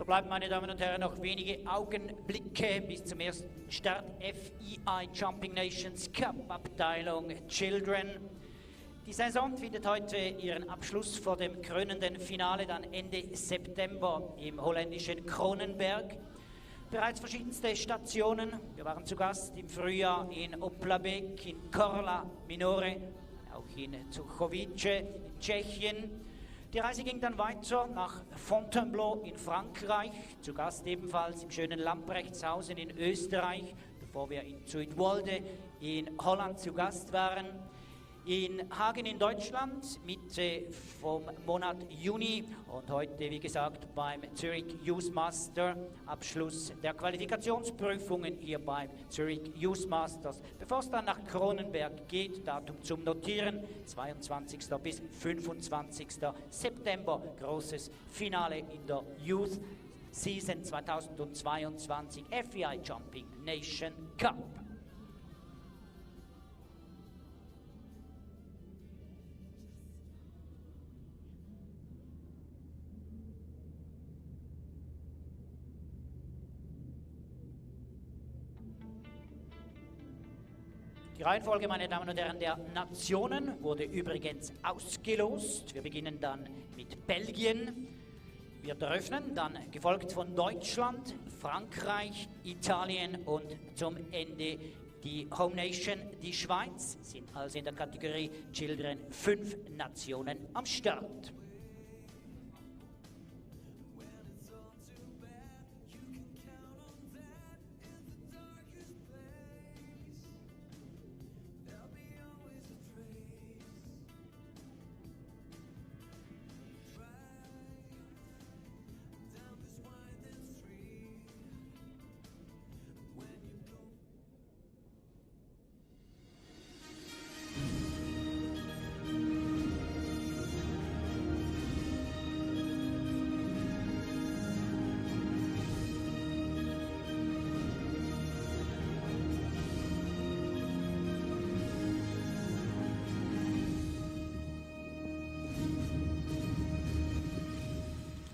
So bleiben, meine Damen und Herren, noch wenige Augenblicke bis zum ersten Start. FEI Jumping Nations Cup Abteilung Children. Die Saison findet heute ihren Abschluss vor dem krönenden Finale dann Ende September im holländischen Kronenberg. Bereits verschiedenste Stationen. Wir waren zu Gast im Frühjahr in Oplabeek, in Korla, Minore, auch in Zuchovice, in Tschechien. Die Reise ging dann weiter nach Fontainebleau in Frankreich, zu Gast ebenfalls im schönen Lamprechtshausen in Österreich, bevor wir in Zuidwolde in Holland zu Gast waren. In Hagen in Deutschland, Mitte vom Monat Juni und heute, wie gesagt, beim Zürich Youth Master, Abschluss der Qualifikationsprüfungen hier beim Zürich Youth Masters. Bevor es dann nach Kronenberg geht, Datum zum Notieren, 22. bis 25. September, großes Finale in der Youth Season 2022 FEI Jumping Nation Cup. Die Reihenfolge, meine Damen und Herren, der Nationen wurde übrigens ausgelost. Wir beginnen dann mit Belgien. Wir eröffnen, dann gefolgt von Deutschland, Frankreich, Italien und zum Ende die Home Nation, die Schweiz. Sind also in der Kategorie Children 5 Nationen am Start.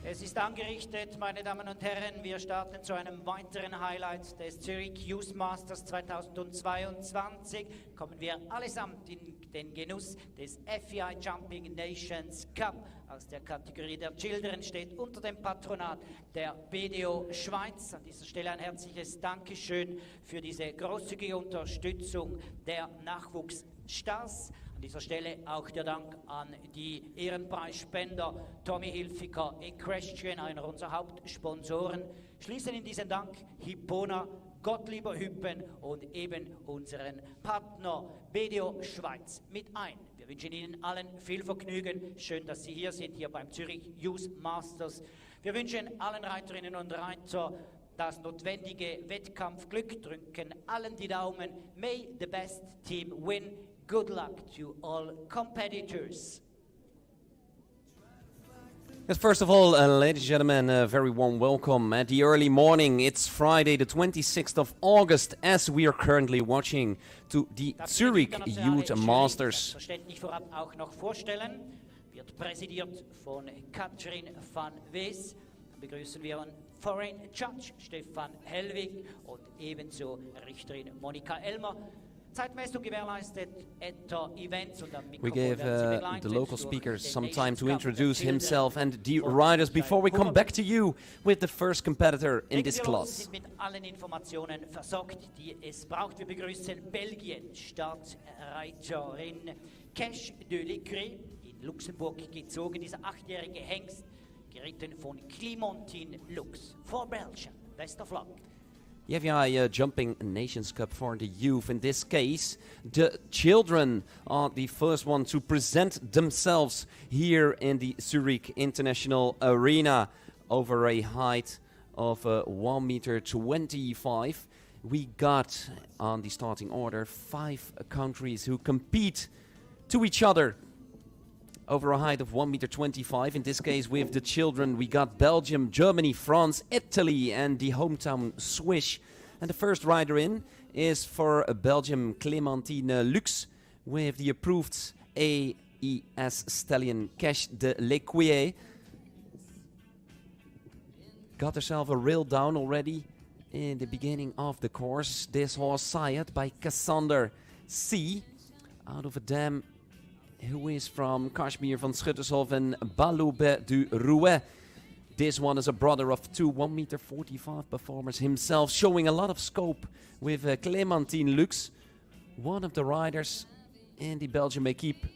Es ist angerichtet, meine Damen und Herren, wir starten zu einem weiteren Highlight des Zürich Youth Masters 2022. Kommen wir allesamt in den Genuss des FEI Jumping Nations Cup aus der Kategorie der Children, steht unter dem Patronat der BDO Schweiz. An dieser Stelle ein herzliches Dankeschön für diese großzügige Unterstützung der Nachwuchsstars. An dieser Stelle auch der Dank an die Ehrenpreisspender Tommy Hilfiger, Equestrian, einer unserer Hauptsponsoren. Schließen in diesen Dank Hippona, Gottlieber Hüppen und eben unseren Partner BDO Schweiz mit ein. Wir wünschen Ihnen allen viel Vergnügen. Schön, dass Sie hier sind, hier beim Zürich Youth Masters. Wir wünschen allen Reiterinnen und Reiter das notwendige Wettkampfglück, drücken allen die Daumen. May the best team win. Good luck to all competitors. Yes, first of all, ladies and gentlemen, a very warm welcome at the early morning. It's Friday, the 26th of August, as we are currently watching to the Zurich Youth Masters. Verständlich vorab auch noch vorstellen, wird präsidiert von Katrin van Wees. Dann begrüßen wir Foreign Judge Stefan Hellwig und ebenso Richterin Monika Elmer. Zeitmessung gewährleistet, Events und am We Mikrofon gave werden Sie begleitet the local durch speakers den some time Nations to Cup introduce Children himself and the und riders sein before we come back to you with the first competitor in Legen this wir los, class. sind mit allen Informationen versorgt, die es braucht. Wir begrüßen Belgien, Startreiterin Cash de l'Écré, in Luxemburg gezogen, dieser 8-jährige Hengst, geritten von Clementine Lux. For Belgium, best of luck. The FEI Jumping Nations Cup for the youth. In this case, the children are the first one to present themselves here in the Zurich International Arena over a height of 1.25 meters. We got on the starting order 5 countries who compete to each other over a height of 1.25 meters. In this case, with the children, we got Belgium, Germany, France, Italy, and the hometown Swiss. And the first rider in is for Belgium, Clementine Lux, with the approved AES stallion Cash de l'Écuyer. got herself a rail down already in the beginning of the course. This horse sired by Cassander C. out of a dam who is from Kashmir van Schuttershof and Baloube du Rouet. This one is a brother of two 1.45 meter performers himself, showing a lot of scope with Clémentine Lux, one of the riders in the Belgium equipe,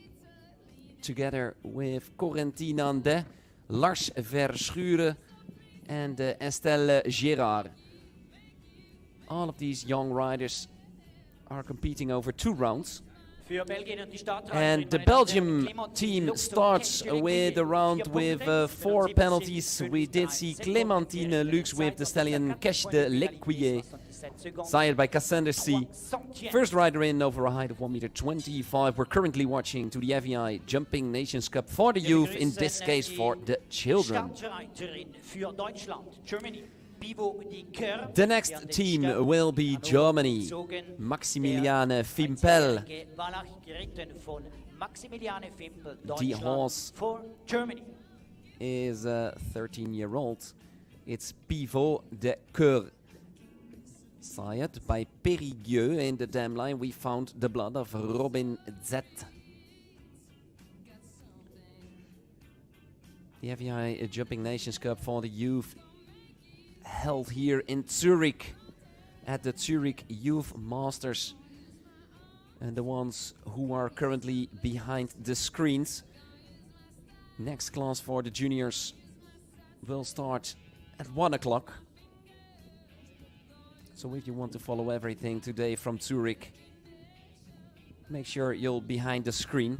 together with Corentin Ande, Lars Verschuren and Estelle Gérard. All of these young riders are competing over 2 rounds. And the Belgium team starts with a round with 4 penalties. We did see Clémentine Lux with the stallion Cache de l'Ecuyer, sired by Cassander C. First rider in over a height of 1.25 meter. We're currently watching to the FEI Jumping Nations Cup for the youth, in this case for the children. The next team will be Germany. Maximiliane Fimpel. The horse is 13-year-old. It's Pivot de Coeur. Sired by Périgueux. In the dam line we found the blood of Robin Z. The FEI Jumping Nations Cup for the youth, held here in Zurich at the Zurich Youth Masters. And the ones who are currently behind the screens. Next class for the juniors will start at 1 o'clock. So if you want to follow everything today from Zurich, make sure you're behind the screen.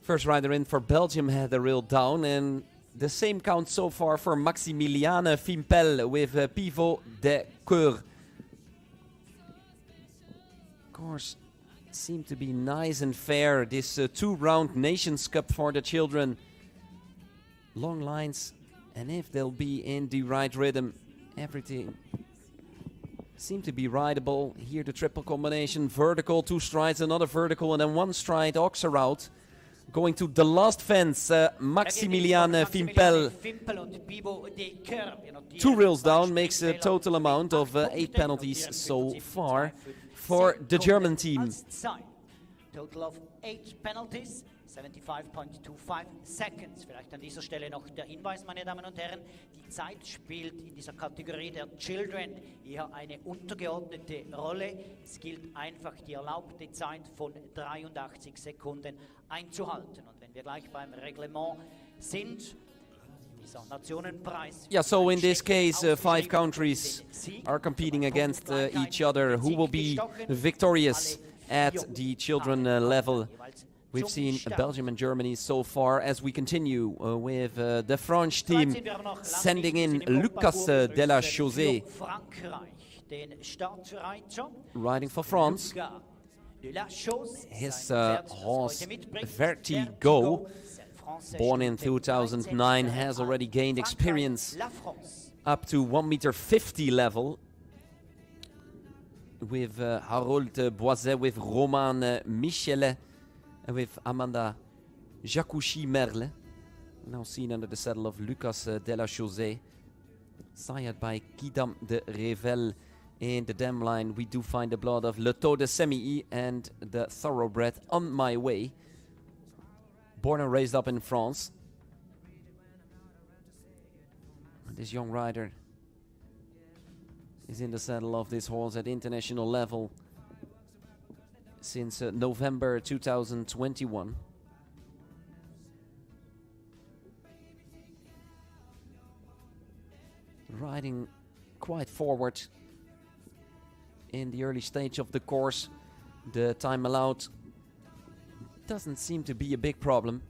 First rider in for Belgium had the rail down, and the same count so far for Maximiliane Fimpel with Pivot de Coeur. Course seemed to be nice and fair, this 2-round Nations Cup for the children. Long lines, and if they'll be in the right rhythm, everything seemed to be rideable. Here the triple combination, vertical, 2 strides, another vertical, and then 1 stride oxer out. Going to the last fence, Maximiliane Fimpel. 2 rails down makes a total amount of 8 penalties so far for the German team. Total of 8 penalties, 75.25 seconds. Vielleicht an dieser Stelle noch der Hinweis, meine Damen und Herren, die Zeit spielt in dieser Kategorie der Children eher eine untergeordnete Rolle. Es gilt einfach, die erlaubte Zeit von 83 Sekunden einzuhalten. Und wenn wir gleich beim Reglement sind, yeah, so in this case, 5 countries are competing against each other. Who will be victorious at the children level? We've seen Belgium and Germany so far. As we continue with the French team sending in Lucas de la Chaussée, riding for France. His horse Vertigo, born in 2009, has already gained experience up to 1.50 meter level with Harold Boiset, with Roman Michelet, and with Amanda Jacouchy-Merle, now seen under the saddle of Lucas de la Chaussée, sired by Kidam de Revel. In the dam line we do find the blood of Le Taux de Semilly and the thoroughbred On My Way. Born and raised up in France. And this young rider is in the saddle of this horse at international level since November 2021. Riding quite forward in the early stage of the course. The time allowed doesn't seem to be a big problem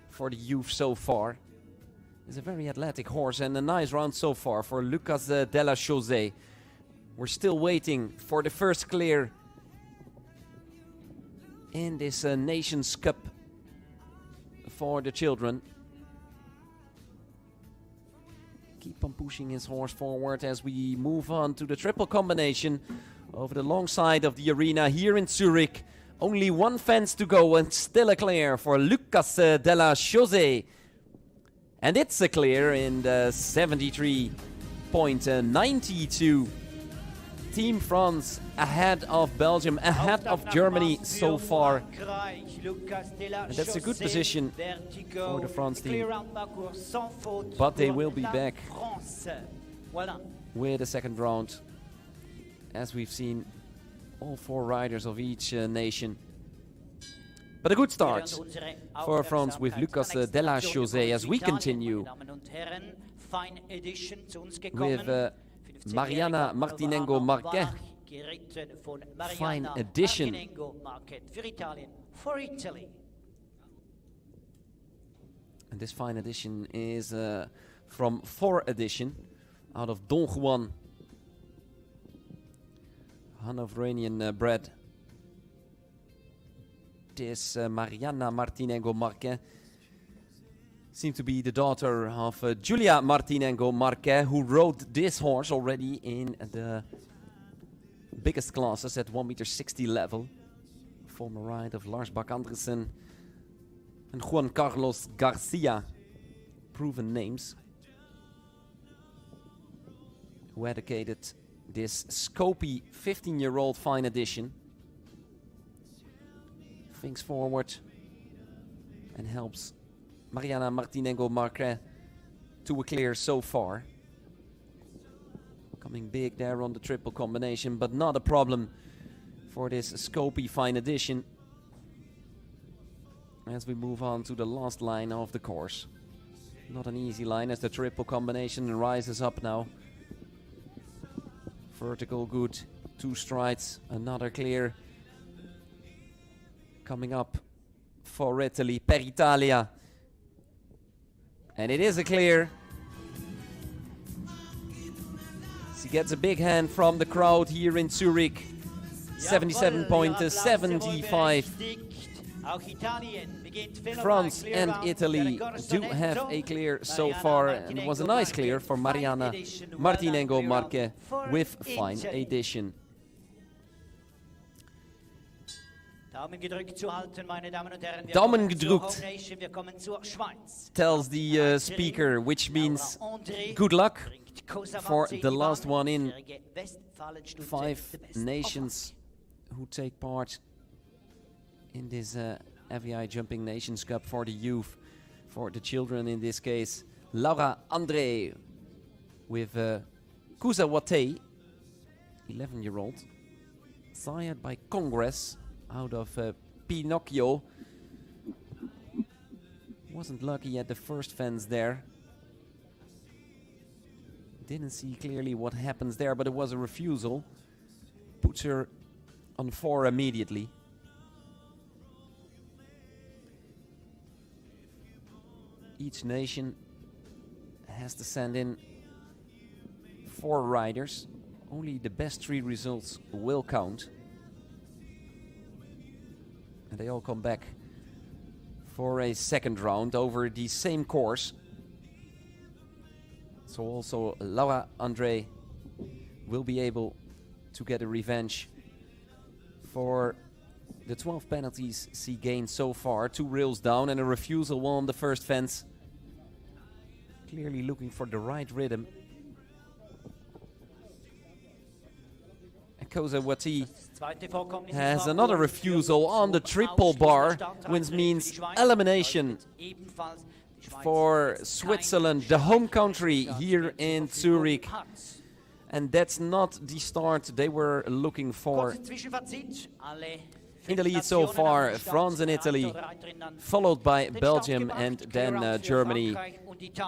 for the youth so far. It's a very athletic horse and a nice round so far for Lucas de la Chaussée. We're still waiting for the first clear in this Nations Cup for the children. Keep on pushing his horse forward as we move on to the triple combination over the long side of the arena here in Zurich. Only 1 fence to go and still a clear for Lucas de la Chaussée. And it's a clear in the 73.92. Team France ahead of Belgium, ahead of Germany so far. And that's a good position for the France team. But they will be back with a second round. As we've seen, all 4 riders of each nation. But a good start for France with Lucas Della Chaussée as we continue with Mariana Martinengo Marquez. Fine addition. And this fine addition is from 4 edition out of Don Juan. Hanoverian bred. This Mariana Martinengo Marquez seems to be the daughter of Julia Martinengo Marquez, who rode this horse already in the biggest classes at 1.60 m level. Former ride of Lars Bak Andresen and Juan Carlos Garcia, proven names, who dedicated this Scopy 15-year-old fine edition. Thinks forward and helps Mariana Martinengo Marquez to a clear so far. Coming big there on the triple combination, but not a problem for this Scopy fine edition. As we move on to the last line of the course. Not an easy line as the triple combination rises up now. Vertical good, 2 strides, another clear. Coming up for Italy, per Italia. And it is a clear. She gets a big hand from the crowd here in Zurich. 77.75. France and Italy do have a clear so far. And it was a nice clear for Mariana Martinengo Marquez with fine addition. Daumen gedrückt, tells the speaker, which means good luck for the last one in. 5 nations who take part in this FEI Jumping Nations Cup for the youth, for the children in this case. Laura André with Kusa Watei, 11-year-old, sired by Congress out of Pinocchio. Wasn't lucky at the first fence there. Didn't see clearly what happens there, but it was a refusal. Puts her on 4 immediately. Each nation has to send in 4 riders. Only the best 3 results will count. And they all come back for a second round over the same course. So also Laura André will be able to get a revenge for the 12 penalties she gained so far. 2 rails down and a refusal on the first fence. Clearly looking for the right rhythm. Koza Wati has another refusal on the triple bar, which means elimination for Switzerland, the home country here in Zurich. And that's not the start they were looking for. In the lead so far, France and Italy, followed by Belgium and then Germany.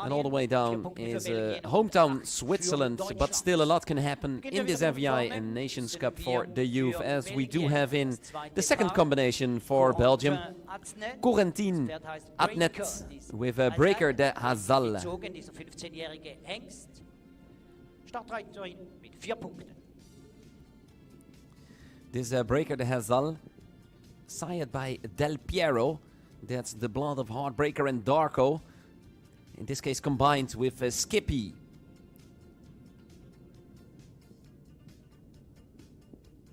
And all the way down is hometown Switzerland, but still a lot can happen in this FEI and Nations Cup for the youth, as we do have in the second combination for Belgium. Corentin Adnet with a breaker de Hazal. This breaker de Hazal, sired by Del Piero, that's the blood of Heartbreaker and Darko. In this case combined with Skippy.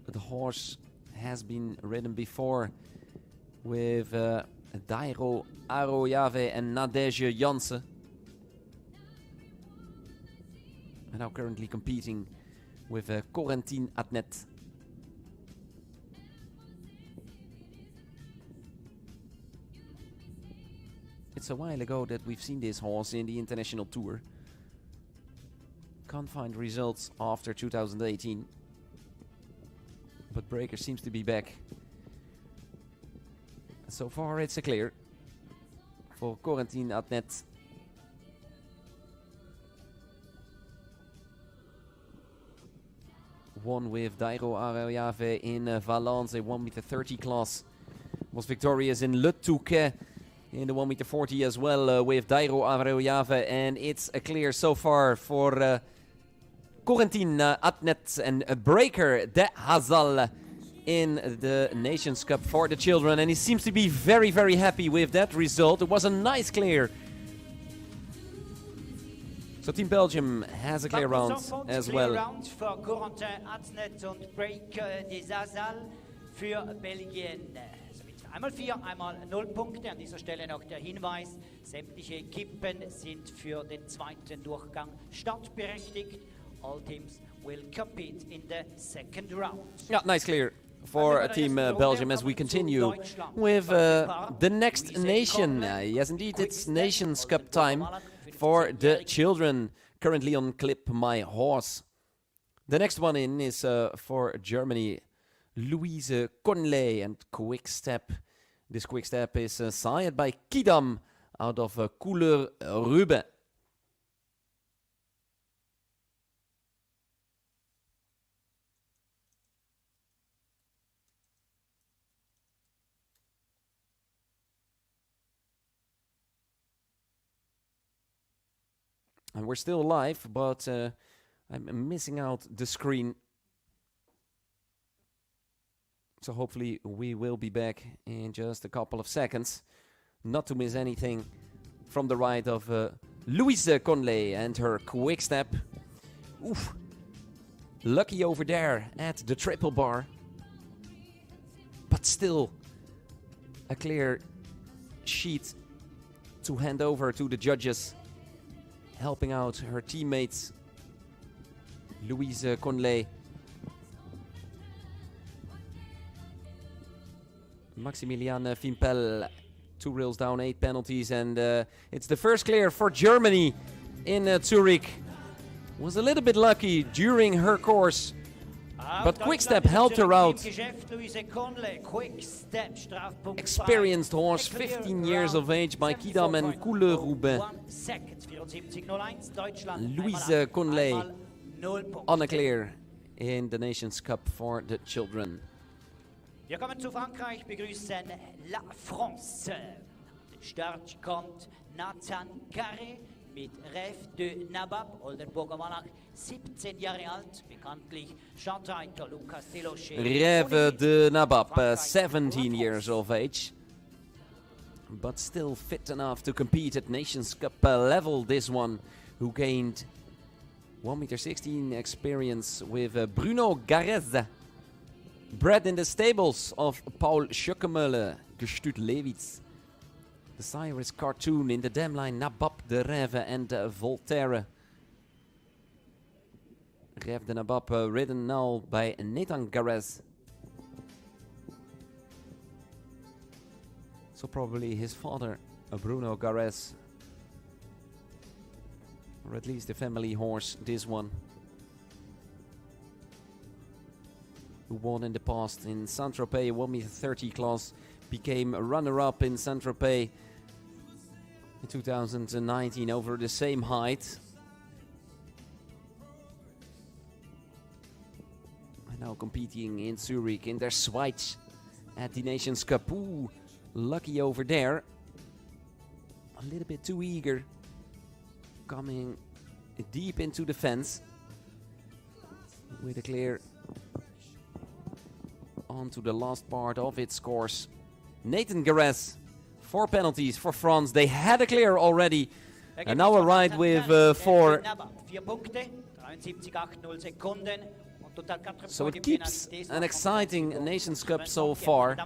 The horse has been ridden before with Dairo Aroyave and Nadege Jansen. and now currently competing with Corentin Adnet. It's a while ago that we've seen this horse in the international tour. Can't find results after 2018. But Breaker seems to be back. So far it's a clear for Corentin Adnet. Won with Dairo Arroyave in Valence, a 1m30 class. Was victorious in Le Touquet in the 1m40 as well with Dairo Arroyave. And it's a clear so far for Corentin Adnet and Breaker de Hazal in the Nations Cup for the children. And he seems to be very, very happy with that result. It was a nice clear. So Team Belgium has a clear round as well. Round für Corentin Adnet und Breaker de Hazal für Belgien. Einmal 4, einmal 0 Punkte. An dieser Stelle noch der Hinweis, sämtliche Equipen sind für den zweiten Durchgang startberechtigt. All teams will compete in the second round. Yeah, nice clear for Team Belgium as we continue with the next nation. Yes, indeed, it's Nations Cup time for the children. Currently on Clip My Horse. The next one in is for Germany, Louise Conley and Quick Step. This Quick Step is sired by Kidam out of Couleur Rube. And we're still live, but I'm missing out the screen. So hopefully we will be back in just a couple of seconds. Not to miss anything from the ride of Louise Conley and her Quick Step. Oof. Lucky over there at the triple bar. But still a clear sheet to hand over to the judges. Helping out her teammates, Louise Conley. Maximilian Vimpel, 2 rails down, 8 penalties, and it's the first clear for Germany in Zurich. Was a little bit lucky during her course, but Quick Step helped her out. Experienced horse, 15 years of age by Kidam and Couleur Rube. Louise Conley on a clear in the Nations Cup for the children. Wir kommen zu Frankreich, begrüßen La France. Den Start kommt Nathan Carré mit Rêve de Nabab, Oldenburger Monarch, 17 Jahre alt, bekanntlich Chantal Lucas Deloche. Rêve de Nabab, 17 years of age, but still fit enough to compete at Nations Cup level. This one, who gained 1m16 experience with Bruno Garez. Bred in the stables of Paul Schöckemölle, Gestüt Lewitz. The sire is Cartoon in the dam line Nabab de Rêve and Voltaire. Rêve de Nabab ridden now by Nathan Garez. So probably his father, Bruno Garez. Or at least the family horse, this one. Who won in the past in Saint-Tropez, 1m30 class, became a runner-up in Saint-Tropez in 2019 over the same height. And now competing in Zurich in their Schweiz at the Nations Cup. Ooh, lucky over there. A little bit too eager. Coming deep into the fence with a clear onto the last part of its course. Nathan Garez, 4 penalties for France. They had a clear already. And now a ride with 4. So it keeps an exciting Nations Cup so far.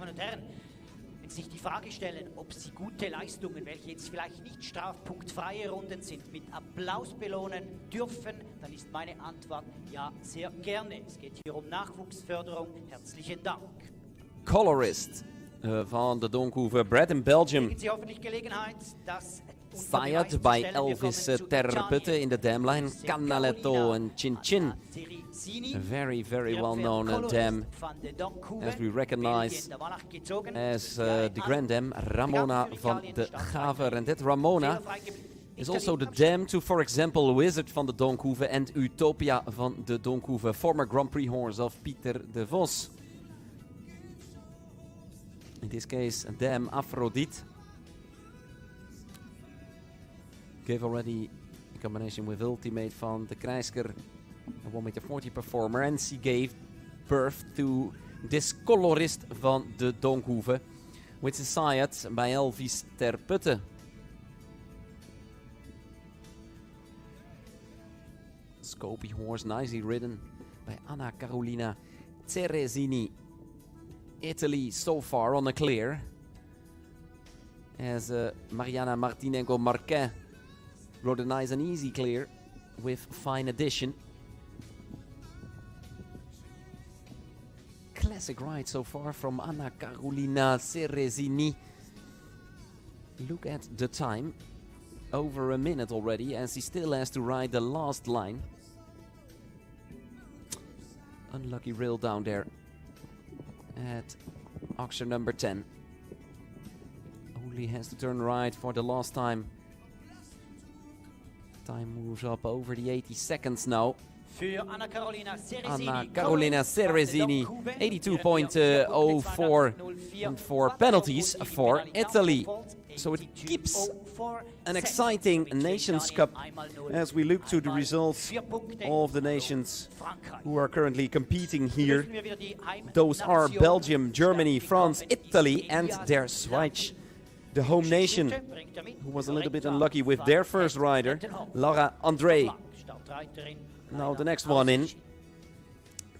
Sich die Frage stellen, ob sie gute Leistungen, welche jetzt vielleicht nicht strafpunktfreie Runden sind, mit Applaus belohnen dürfen, dann ist ist meine Antwort ja, sehr gerne. Es geht hier um Nachwuchsförderung. Herzlichen Dank. Colorist van de Donkhoeven, bred in Belgium. Kriegen Sie hoffentlich Gelegenheit, das Sired by Elvis ter Putte in the dam line, Canaletto and Chin Chin. A very, very well-known dam, as we recognize as the Grand Dam, Ramona van de Gaver. And that Ramona is also the dam to, for example, Wizard van de Donkhoeven and Utopia van de Donkhoeven, former Grand Prix horse of Pieter de Vos. In this case, dam Aphrodite. Gave already a combination with Ultimate van de Krijsker, a 1,40 m performer, and she gave birth to this colorist van de Donkhoeven, which is sired by Elvis ter Putte. Scopy horse, nicely ridden by Anna Carolina Ceresini. Italy so far on a clear, as Mariana Martinenko Marquez rode a nice and easy clear with fine addition. Classic ride so far from Anna Carolina Ceresini. Look at the time, over a minute already, as he still has to ride the last line. Unlucky rail down there at auction number 10. Only has to turn right for the last time. Time moves up over the 80 seconds now. Anna Carolina Ceresini, 82.04, and 4 penalties for Italy. So it keeps an exciting Nations Cup as we look to the results of the nations who are currently competing here. Those are Belgium, Germany, France, Italy, and their Schweiz, the home nation, who was a little bit unlucky with their first rider, Laura André. Now the next one in,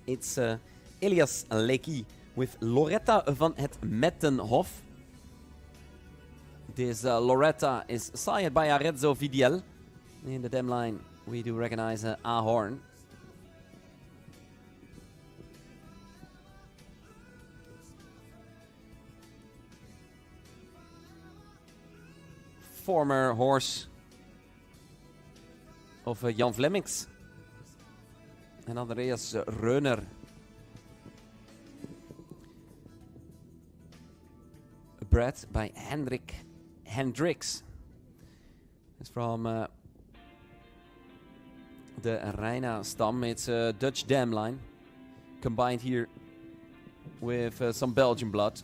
it's Elias Lecky with Loretta van het Mettenhof. This Loretta is sired by Arezzo Vidiel. In the dam line we do recognize Ahorn. Former horse of Jan Vlemmings and Andreas Reuner. Bred by Hendricks. It's from the Reina stam. It's a Dutch dam line combined here with some Belgian blood.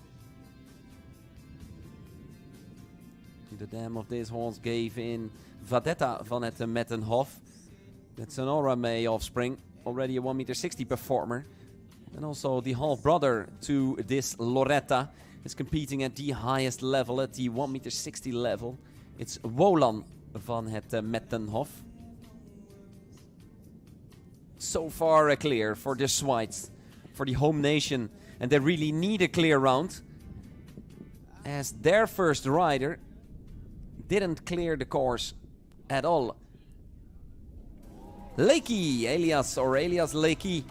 The dam of this horse gave in Vadetta van het Mettenhof. That's an Aura May offspring, already a 1,60 m performer. And also the half-brother to this Loretta is competing at the highest level, at the 1,60 m level. It's Wolan van het Mettenhof. So far a clear for the Schweiz, for the home nation. And they really need a clear round, as their first rider didn't clear the course at all. Lecky, Elias Lecky,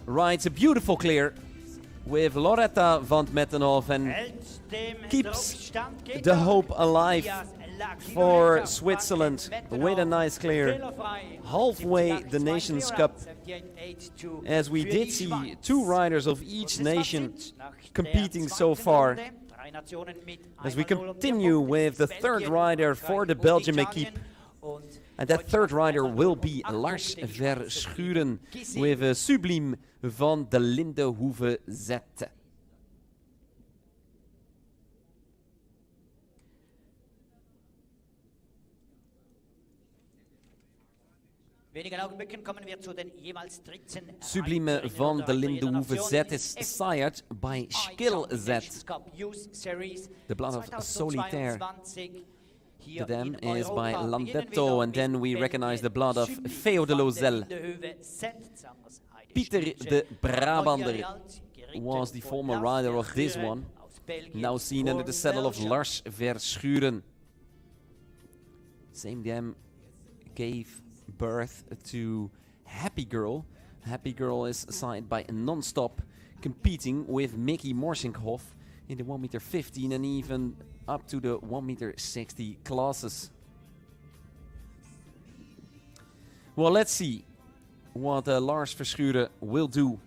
rides a beautiful clear with Loretta van Mettenhof and keeps the hope alive for Switzerland with a nice clear. Halfway the Nations Cup, as we did see 2 riders of each nation competing so far. As we continue with the third rider for the Belgium equipe. And that third rider will be Lars Verschuren with Sublime van de Lindenhoeve Z. Wenigen Augenblicken kommen wir zu den jeweils 13 Sublime van de Lindenhoeve Z is sired by Skill Z. The blood of Solitaire. The dam is by Landetto, and then we recognize the blood of Feo de Lozel. Pieter de Brabander was the former rider of this one, now seen under the saddle of Lars Verschuren. Same dam gave birth to Happy Girl. Happy Girl is signed by Non-Stop, competing with Mickey Morsinkhoff in the 1m15 and even up to the 1m60 classes. Well, let's see what Lars Verschuren will do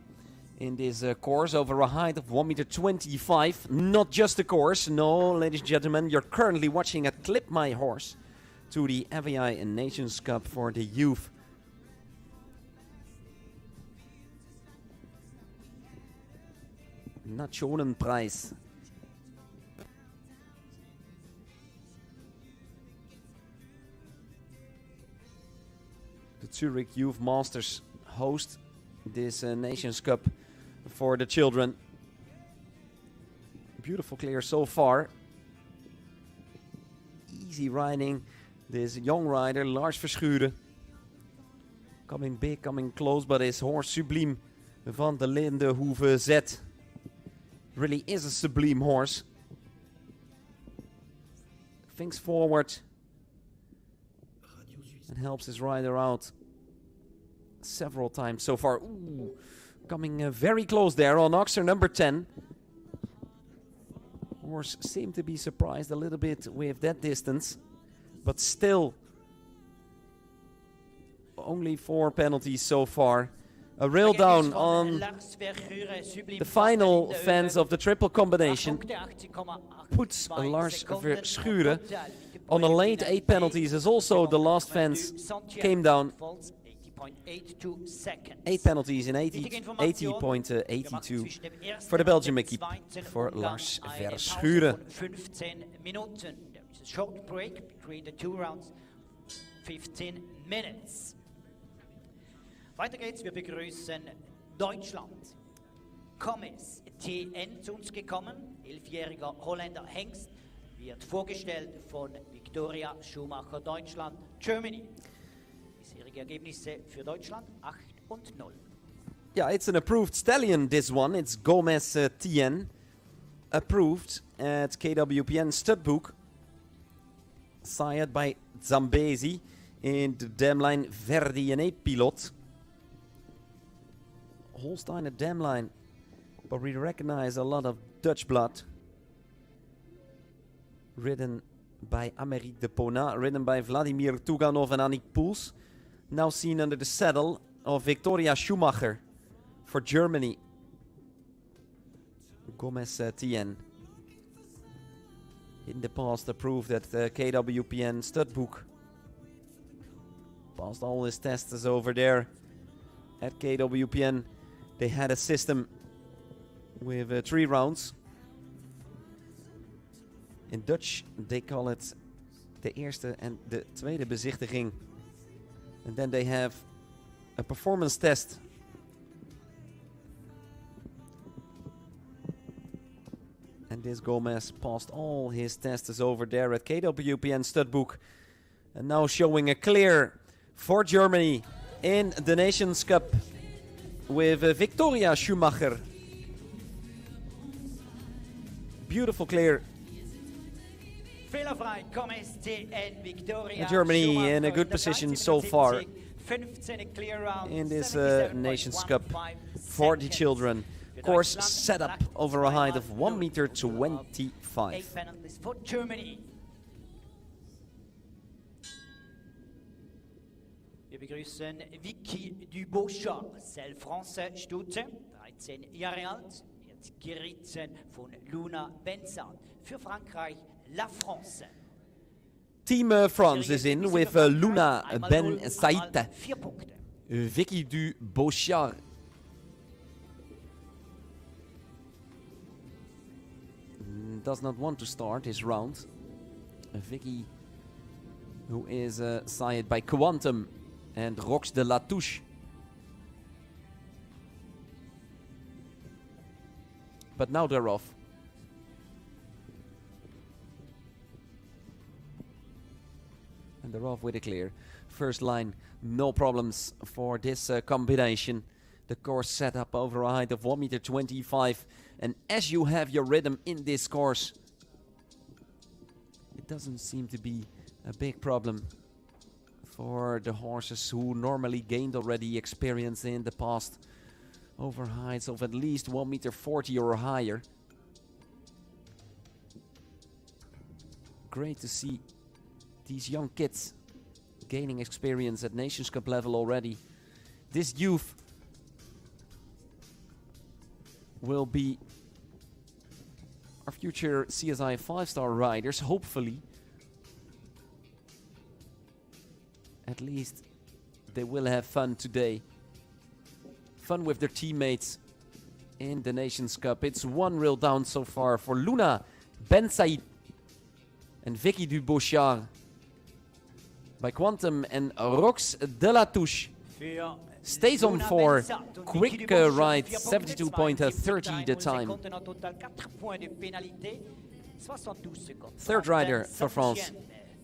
in this course over a height of 1m25. Not just a course, no, ladies and gentlemen, you're currently watching at Clip My Horse to the FEI Nations Cup for the youth. Nationenpreis. The Zurich Youth Masters host this Nations Cup for the children. Beautiful clear so far. Easy riding. This young rider, Lars Verschuren. Coming big, coming close, but his horse Sublime van de Lindenhoeve Z really is a sublime horse. Thinks forward and helps his rider out several times so far. Ooh, coming very close there on Oxer number 10. Horse seemed to be surprised a little bit with that distance, but still only 4 penalties so far. A rail down on the final fence of the triple combination puts Lars Verschuren on a late 8 penalties, as also the last fence came down. 8 penalties in 80.82 for the Belgium equipe for Lars Verschuren. 15 minuten. There's a short break between the 2 rounds. 15 minutes. Weiter geht's, wir begrüßen Deutschland. Commis TN zu uns gekommen, 11-jähriger Holländer Hengst, wird vorgestellt von Victoria Schumacher Deutschland, Germany. Bisherige Ergebnisse für Deutschland 8 und 0. Yeah, it's an approved stallion, this one. It's Gomez TN, approved at KWPN Studbook, sired by Zambezi in the dam line Verdi and Pilot. Holstein at dam line, but we recognize a lot of Dutch blood. Ridden by Amerik de Pona, ridden by Vladimir Tuganov and Annick Poels. Now seen under the saddle of Victoria Schumacher for Germany. Gomez TN. In the past approved at KWPN Studbook. Passed all his tests over there at KWPN. They had a system with 3 rounds. In Dutch, they call it de eerste en de tweede bezichtiging. And then they have a performance test. And this Gomez passed all his tests over there at KWPN Studbook. And now showing a clear for Germany in the Nations Cup with Victoria Schumacher. Beautiful clear. And Germany in a good position so far in this Nations Cup for the children. Course set up over a height of 1m25. Wir begrüßen Vicky Duboschat, Selle-France Stute, 13 Jahre alt, wird geritten von Luna Benzat. Für Frankreich, La France. Team France is in with Luna Benzat. Vicky Duboschat. Does not want to start his round. Vicky, who is sired by Quantum and Rox de la Touche. But now they're off. And they're off with a clear. First line, no problems for this combination. The course set up over a height of 1m25. And as you have your rhythm in this course, it doesn't seem to be a big problem for the horses who normally gained already experience in the past over heights of at least 1.40 meter or higher. Great to see these young kids gaining experience at Nations Cup level already. This youth will be our future CSI 5-star riders, hopefully. At least they will have fun today. Fun with their teammates in the Nations Cup. It's one reel down so far for Luna Ben Said and Vicky Dubauchard by Quantum, and Rox Delatouche stays on for quick ride, 72.30 the time. Third rider for France.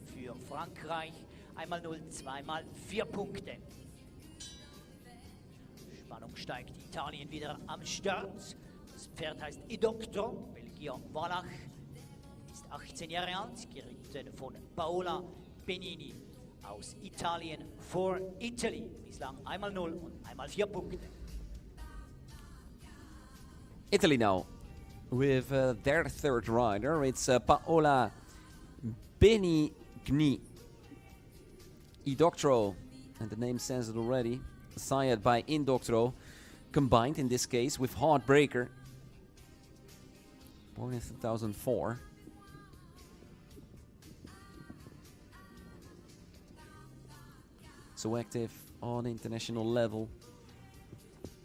Für Frankreich, einmal 0, zweimal 4 Punkte. Spannung steigt, Italien wieder am Start. Das Pferd heißt Idoctro, Belgier Wallach, ist 18 Jahre alt, geritten von Paola Benini aus Italien for Italy. Bislang einmal 0 und einmal 4 Punkte. Italy now with their third rider. It's Paola Benigni. Idoctro, and the name says it already, sired by Indoctro, combined in this case with Heartbreaker, born in 2004. So active on international level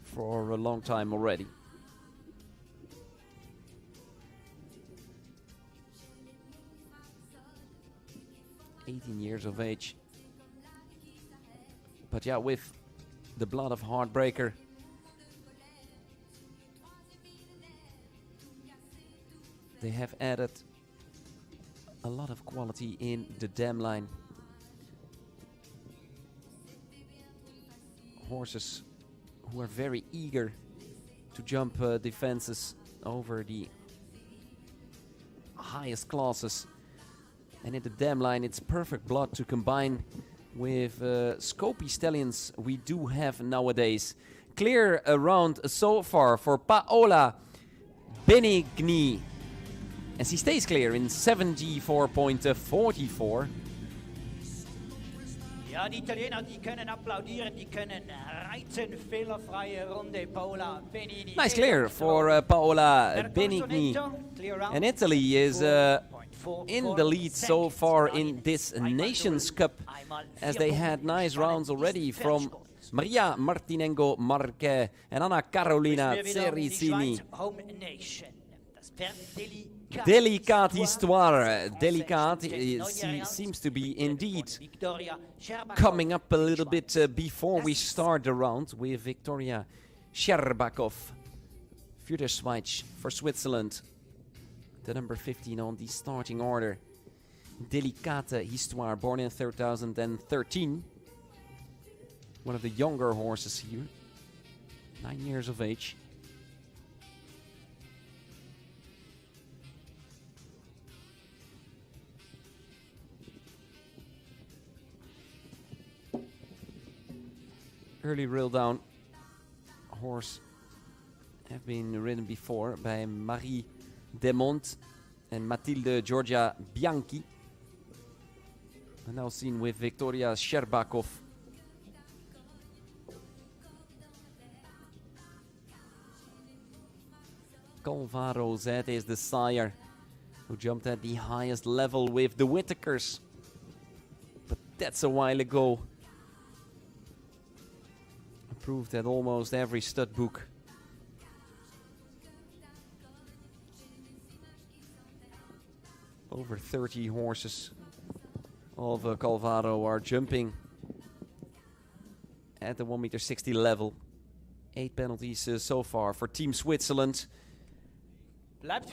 for a long time already. Years of age. But yeah, with the blood of Heartbreaker, they have added a lot of quality in the dam line. Horses who are very eager to jump defenses over the highest classes. And in the dam line, it's perfect blood to combine with Scopy stallions we do have nowadays. Clear around so far for Paola Benigni. And she stays clear in 74.44. Ja, die Italiener, die können applaudieren, die können reiten, fehlerfreie Runde, Paola Benini. Nice clear for Paola Benigni. And Italy is in the lead so far in this Nations Cup, as they had nice rounds already from Maria Martinengo Marque and Anna Carolina Cericini. Delicate histoire. Delicate seems to be indeed coming up a little bit before we start the round with Victoria Sherbakov. Führersweich for Switzerland. The number 15 on the starting order. Delicate histoire, born in 2013. One of the younger horses here. 9 years of age. Early reel down. Horse have been ridden before by Marie Demont and Mathilde Georgia Bianchi. And now seen with Victoria Sherbakov. Calvaro Z is the sire who jumped at the highest level with the Whitakers. But that's a while ago. Approved at almost every stud book. Over 30 horses of Calvaro are jumping at the 1.60 meter level. 8 penalties so far for Team Switzerland.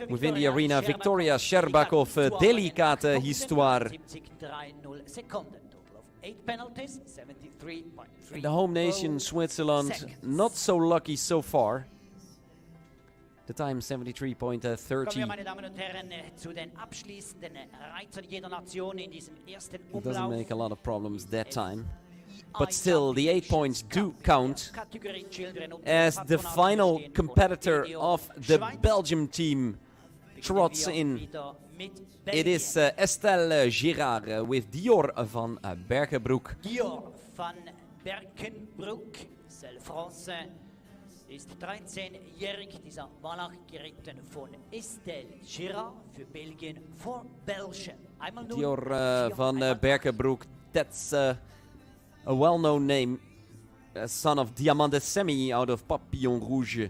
Within the arena, Victoria Sherbakov, Delicate histoire. The home nation, Switzerland, not so lucky so far. The time Kommen wir, 73.30. meine Damen und Herren, zu den abschließenden Reitern jeder Nation in diesem ersten It doesn't Umlauf. make a lot of problems that time. FEI But still, the 8 points do count, Kategorie Children und as the Patronaten final stehen competitor von of the Schweiz. Belgium team trots Wir in. wieder mit It Belgien. is Estelle Girard with Dior van Berkenbroek. Dior van Berkenbroek, Celle France, ist 13-jährig, dieser Wallach geritten von Estelle Girard für Belgien for Belgium. Einmal nun, Dior vier, van einmal Berkenbroek, that's a well-known name. A son of Diamant Semi out of Papillon Rouge.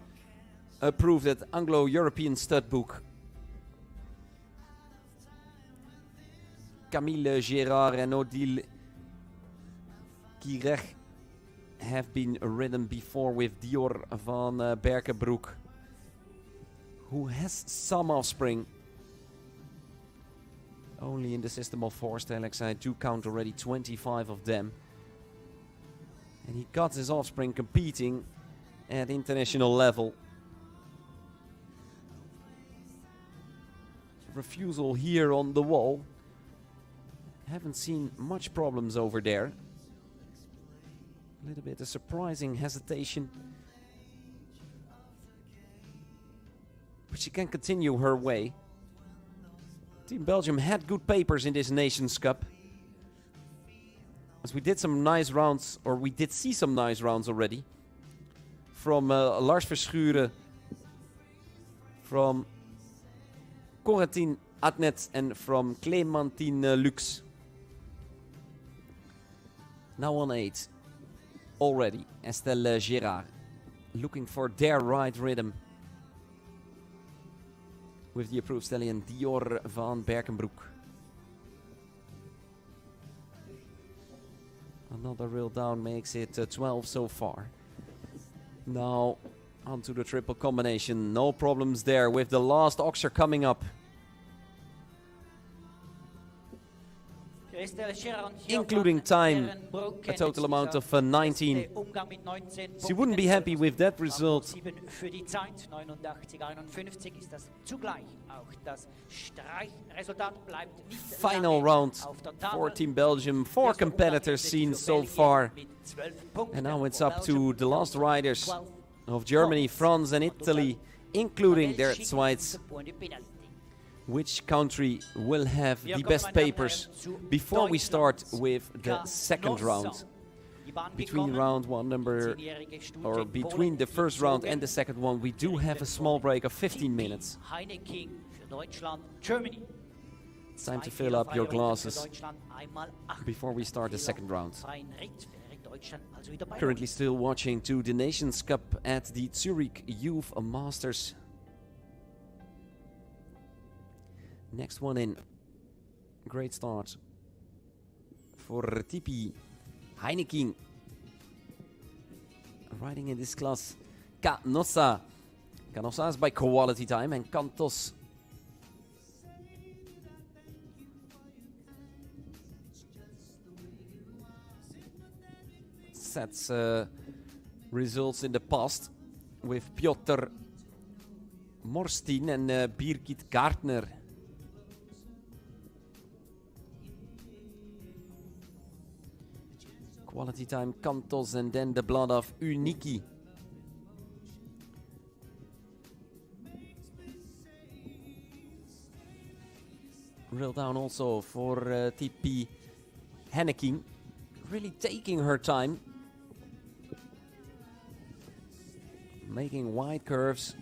Approved at Anglo-European Stud Book. Camille Gérard and Odile Kirech have been ridden before with Dior van Berkenbroek, who has some offspring. Only in the system of 4 Alex, I do count already 25 of them. And he got his offspring competing at international level. Refusal here on the wall. Haven't seen much problems over there. A little bit of surprising hesitation. But she can continue her way. Team Belgium had good papers in this Nations Cup. As we did some nice rounds, or we did see some nice rounds already. From Lars Verschuren, from Corentin Adnet, and from Clémentine Lux. Now on 8 already, Estelle Girard, looking for their right rhythm with the approved stallion Dior van Berkenbroek. Another reel down makes it 12 so far. Now onto the triple combination, no problems there with the last oxer coming up. Including time, a total amount of 19. She wouldn't be happy with that result. Final round for Team Belgium, 4 competitors seen so far. And now it's up to the last riders of Germany, France and Italy, including their Schweiz. Which country will have the best papers before we start with the second round? Between round one or between the first round and the second one, we do have a small break of 15 minutes. It's time to fill up your glasses before we start the second round. Currently still watching to the Nations Cup at the Zürich Youth Masters. Next one in. Great start for Tipi Heineken. Riding in this class, Canossa. Canossa is by quality time, and Cantos sets results in the past with Piotr Morstin and Birgit Gartner. Quality time Cantos, and then the blood of Uniki. Reel down also for Tipi Heineken. Really taking her time. Making wide curves.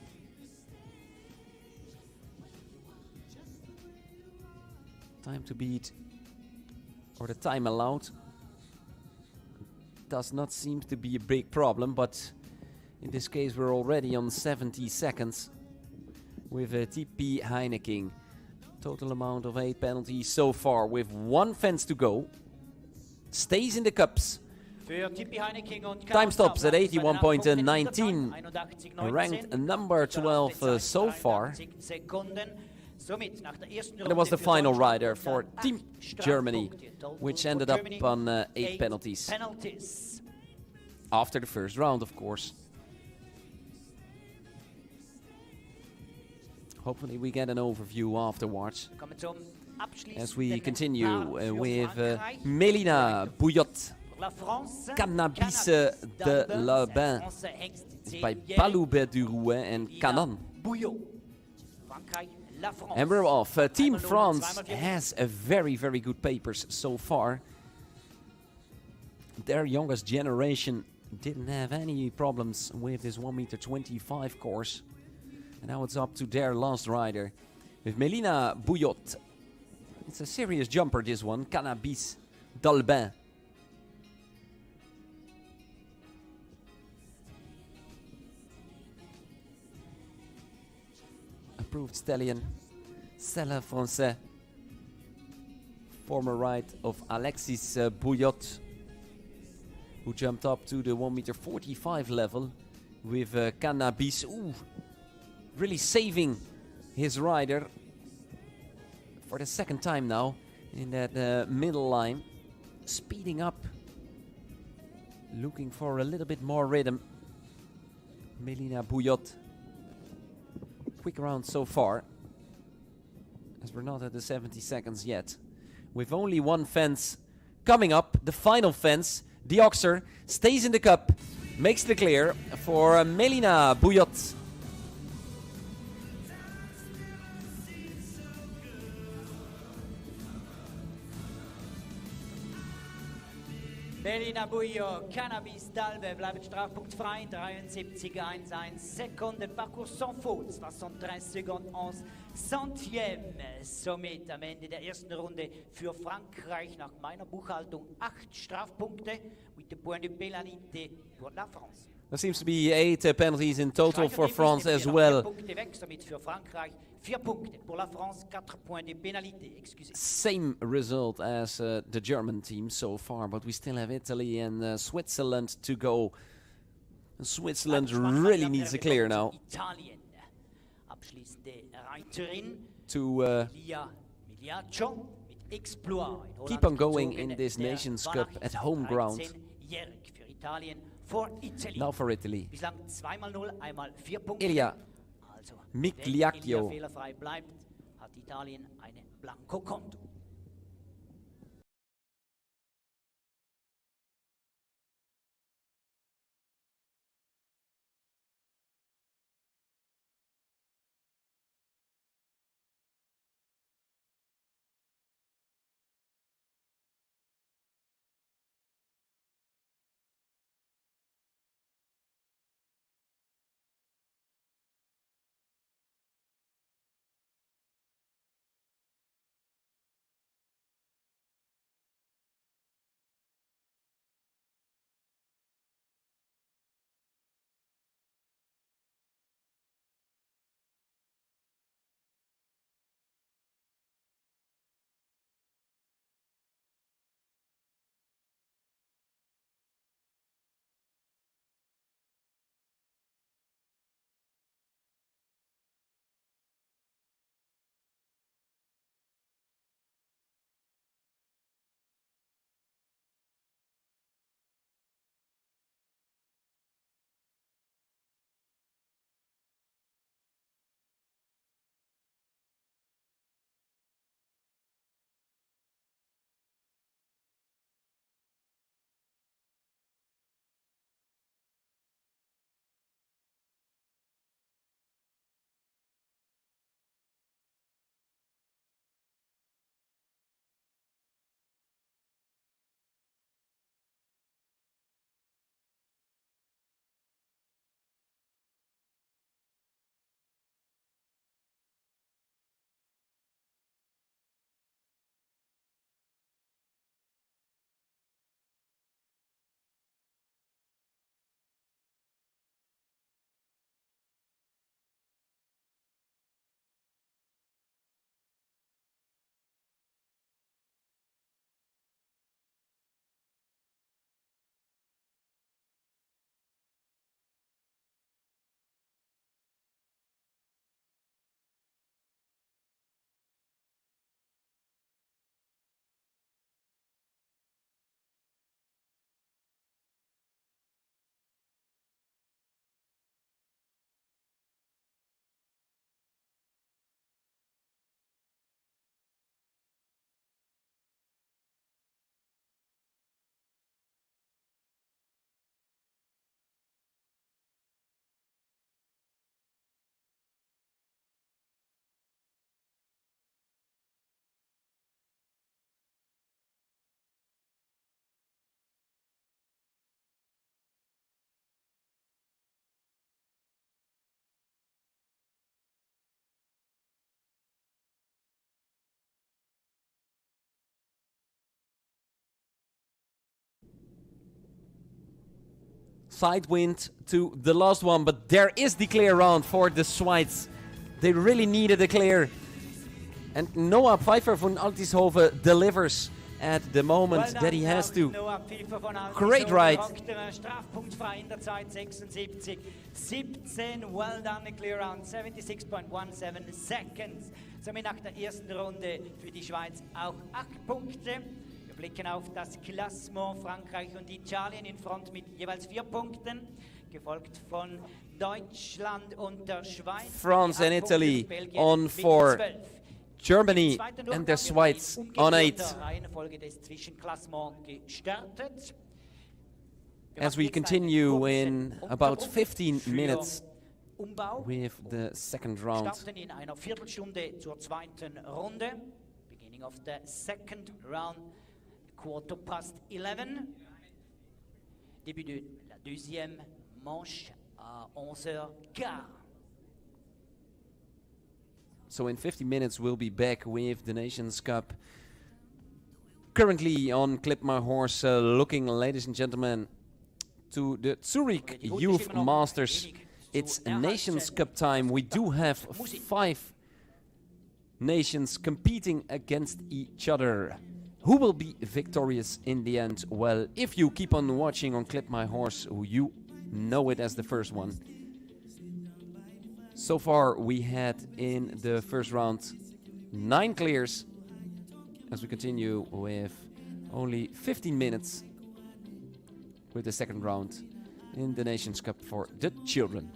Time to beat, or the time allowed, does not seem to be a big problem, but in this case we're already on 70 seconds with TP Heineken. Total amount of 8 penalties so far with 1 fence to go. Stays in the cups. Time stops at 81.19. Ranked number 12 so far. And it was the final rider for Team Germany, which ended up on 8 penalties. After the first round, of course. Hopefully we get an overview afterwards. Wir kommen zum As we abschließenden continue Paar für with Frankreich. Melina Bouillot, Pour la France, Cannabis de Labin, Onze hengst, by 10-jährig, Paloubet du Rouen and Melina Canan. Bouillot. Frankreich, La France. And we're off. Team Zweimal null, France zweimal vier. has a very good papers so far. Their youngest generation didn't have any problems with this 1m25 course. And now it's up to their last rider with Melina Bouillot. It's a serious jumper, this one. Cannabis d'Albin. Approved stallion. Selle Français. Former ride of Alexis Bouillot, who jumped up to the 1m45 level with Cannabis. Ooh, really saving his rider for the second time now in that middle line. Speeding up, looking for a little bit more rhythm. Melina Bouillot. Quick round so far, as we're not at the 70 seconds yet. With only one fence coming up, the final fence. The Oxer stays in the cup, makes the clear for Melina Bouillot. Melina Bouillot, Cannabis d'Albe bleibt strafpunktfrei, 73,11 Sekunden, Parcours sans faute, 73 Sekunden 11 Centième. Somit am Ende der ersten Runde für Frankreich nach meiner Buchhaltung 8 Strafpunkte mit dem Point de pénalité pour la France. There seems to be 8 penalties in total for France as well. 4 Punkte weg, somit für Frankreich 4 Punkte. Pour la France, 4 points de pénalité. Excusez. Same result as the German team so far, but we still have Italy and Switzerland to go. Switzerland really needs a clear now Italien. Abschließende Reiterin to Lia Migliaccio mit Exploit. keep on going in this Nations Cup at home ground. 13-jährig für Italien vor Italy. Now for Italy. Bislang 2x0, einmal 4 Punkte. Ilia Also, Migliaccio. wenn Ilia fehlerfrei bleibt, hat Italien ein Blankokonto. side wind to the last one, but there is the clear round for the Schweiz. They really needed a clear. And Noah Pfeiffer von Altishoven delivers at the moment that he has to. Great ride. Strafpunktfrei in der Zeit 76, 17, well done, clear round, 76.17 seconds. Somit nach der ersten Runde für die Schweiz auch 8 Punkte. Wir blicken auf das Klassement. Frankreich und Italien in Front mit jeweils 4 Punkten, gefolgt von Deutschland und der Schweiz. France and Italy on 4. Germany and the Schweiz on 8. As we continue in about 15 minutes with the second round. In einer Viertelstunde zur zweiten Runde. Beginning of the second round, 11:15. Début de la deuxième manche à 11h15. So in 50 minutes we'll be back with the Nations Cup. Currently on Clip My Horse, looking, ladies and gentlemen, to the Zurich Youth Masters. It's Nations Cup time. We do have 5 nations competing against each other. Who will be victorious in the end? Well, if you keep on watching on Clip My Horse, you know it as the first one. So far we had in the first round 9 clears, as we continue with only 15 minutes with the second round in the Nations Cup for the children.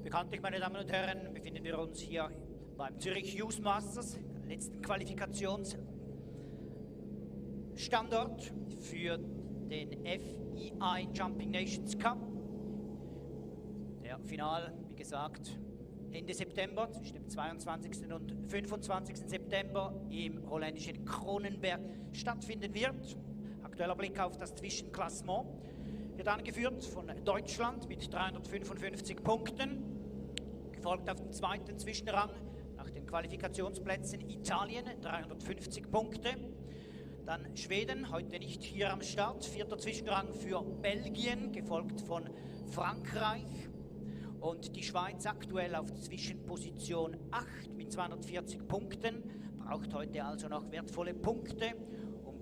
Bekanntlich, meine Damen und Herren, befinden wir uns hier beim Zürich Youth Masters, letzten Qualifikationsstandort für den FEI Jumping Nations Cup. Der Final, wie gesagt, Ende September, zwischen dem 22. und 25. September im holländischen Kronenberg stattfinden wird. Aktueller Blick auf das Zwischenklassement wird angeführt von Deutschland mit 355 Punkten, gefolgt auf dem zweiten Zwischenrang nach den Qualifikationsplätzen Italien 350 Punkte, dann Schweden, heute nicht hier am Start, vierter Zwischenrang für Belgien, gefolgt von Frankreich und die Schweiz aktuell auf Zwischenposition 8 mit 240 Punkten, braucht heute also noch wertvolle Punkte.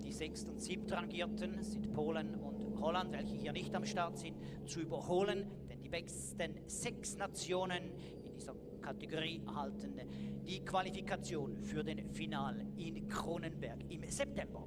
Die 6. und 7. Rangierten sind Polen und Holland, welche hier nicht am Start sind, zu überholen, denn die besten 6 Nationen in dieser Kategorie erhalten die Qualifikation für den Final in Kronenberg im September.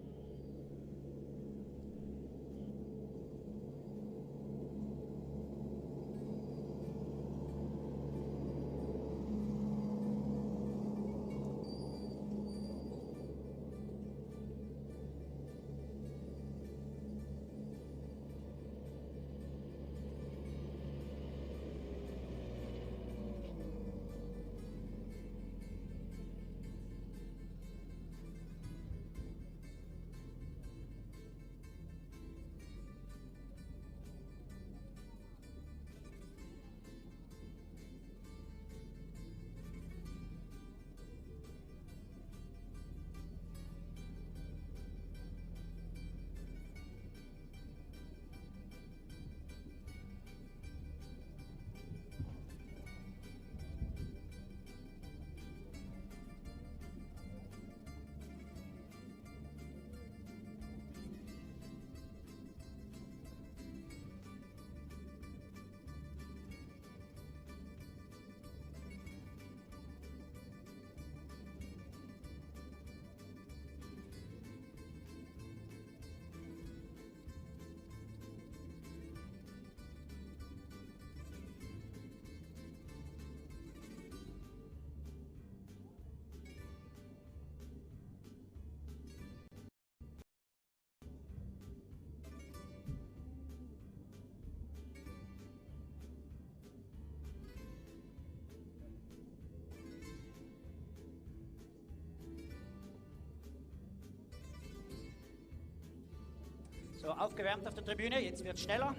So, aufgewärmt auf der Tribüne, jetzt wird es schneller.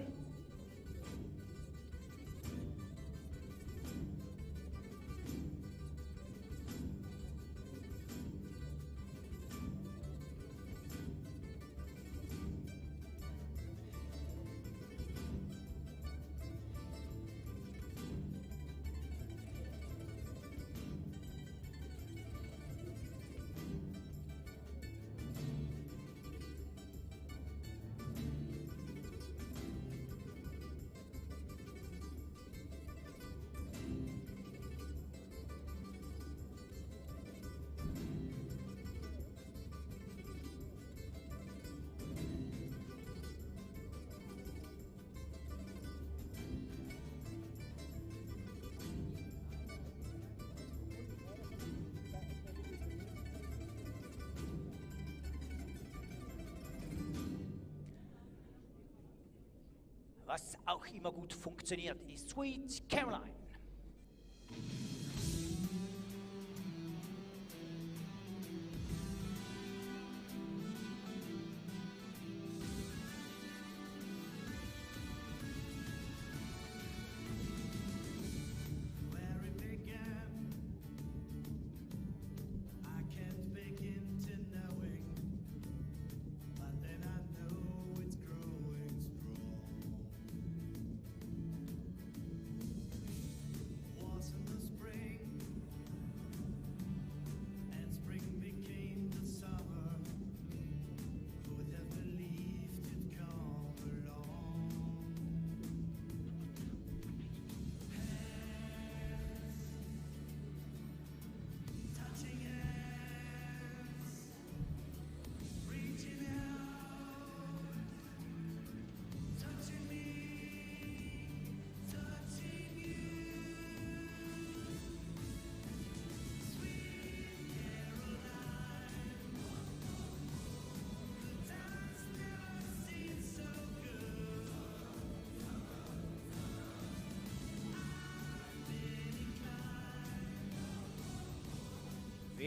Was auch immer gut funktioniert, ist Sweet Caroline.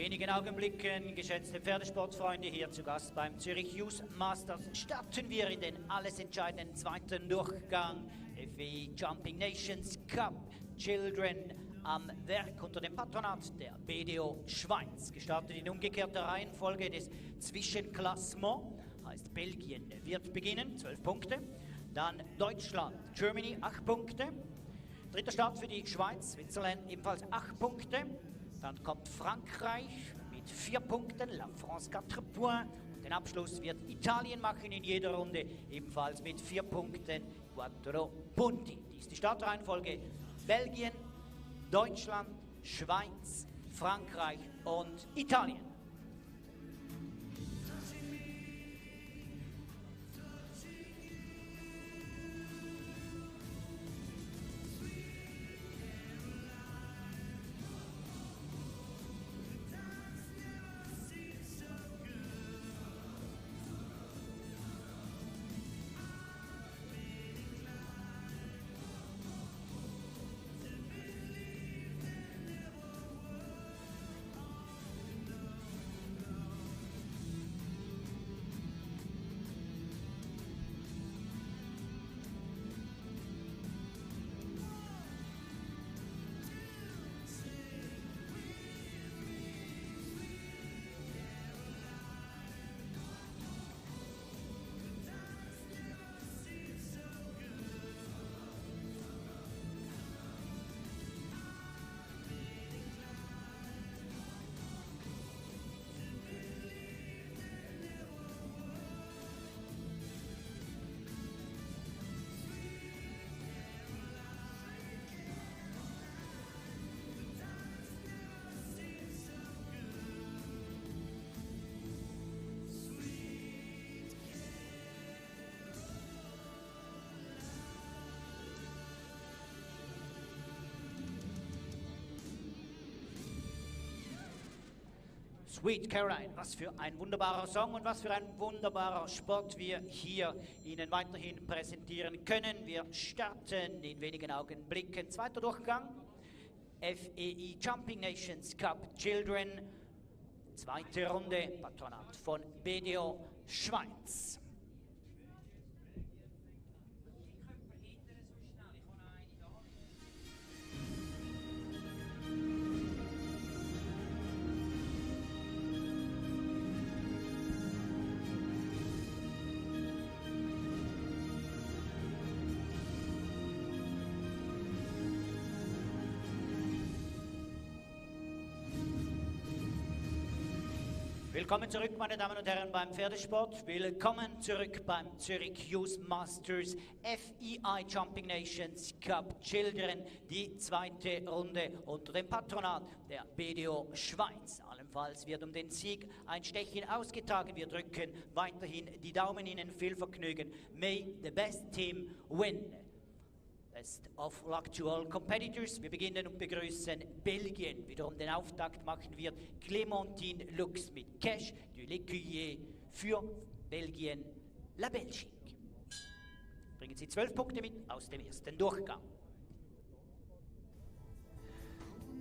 wenigen Augenblicken, geschätzte Pferdesportfreunde, hier zu Gast beim Zürich Youth Masters, starten wir in den alles entscheidenden zweiten Durchgang. FEI Jumping Nations Cup Children am Werk unter dem Patronat der BDO Schweiz. Gestartet in umgekehrter Reihenfolge des Zwischenklassements, heißt Belgien wird beginnen, 12 Punkte. Dann Deutschland, Germany, 8 Punkte. Dritter Start für die Schweiz, Switzerland ebenfalls 8 Punkte. Dann kommt Frankreich mit 4 Punkten, La France 4 points. Und den Abschluss wird Italien machen in jeder Runde, ebenfalls mit 4 Punkten, 4 punti. Dies ist die Startreihenfolge: Belgien, Deutschland, Schweiz, Frankreich und Italien. Sweet Caroline, was für ein wunderbarer Song und was für ein wunderbarer Sport wir hier Ihnen weiterhin präsentieren können. Wir starten in wenigen Augenblicken. Zweiter Durchgang, FEI Jumping Nations Cup Children, zweite Runde, Patronat von BDO Schweiz. Willkommen zurück, meine Damen und Herren, beim Pferdesport. Willkommen zurück beim Zürich Youth Masters FEI Jumping Nations Cup Children. Die zweite Runde unter dem Patronat der BDO Schweiz. Allenfalls wird um den Sieg ein Stechen ausgetragen. Wir drücken weiterhin die Daumen Ihnen. Viel Vergnügen. May the best team win. Best of luck to all competitors. Wir beginnen und begrüßen Belgien. Wiederum den Auftakt machen wir Clémentine Lux mit Cash du l'Écuyer für Belgien, La Belgique. Bringen Sie 12 Punkte mit aus dem ersten Durchgang.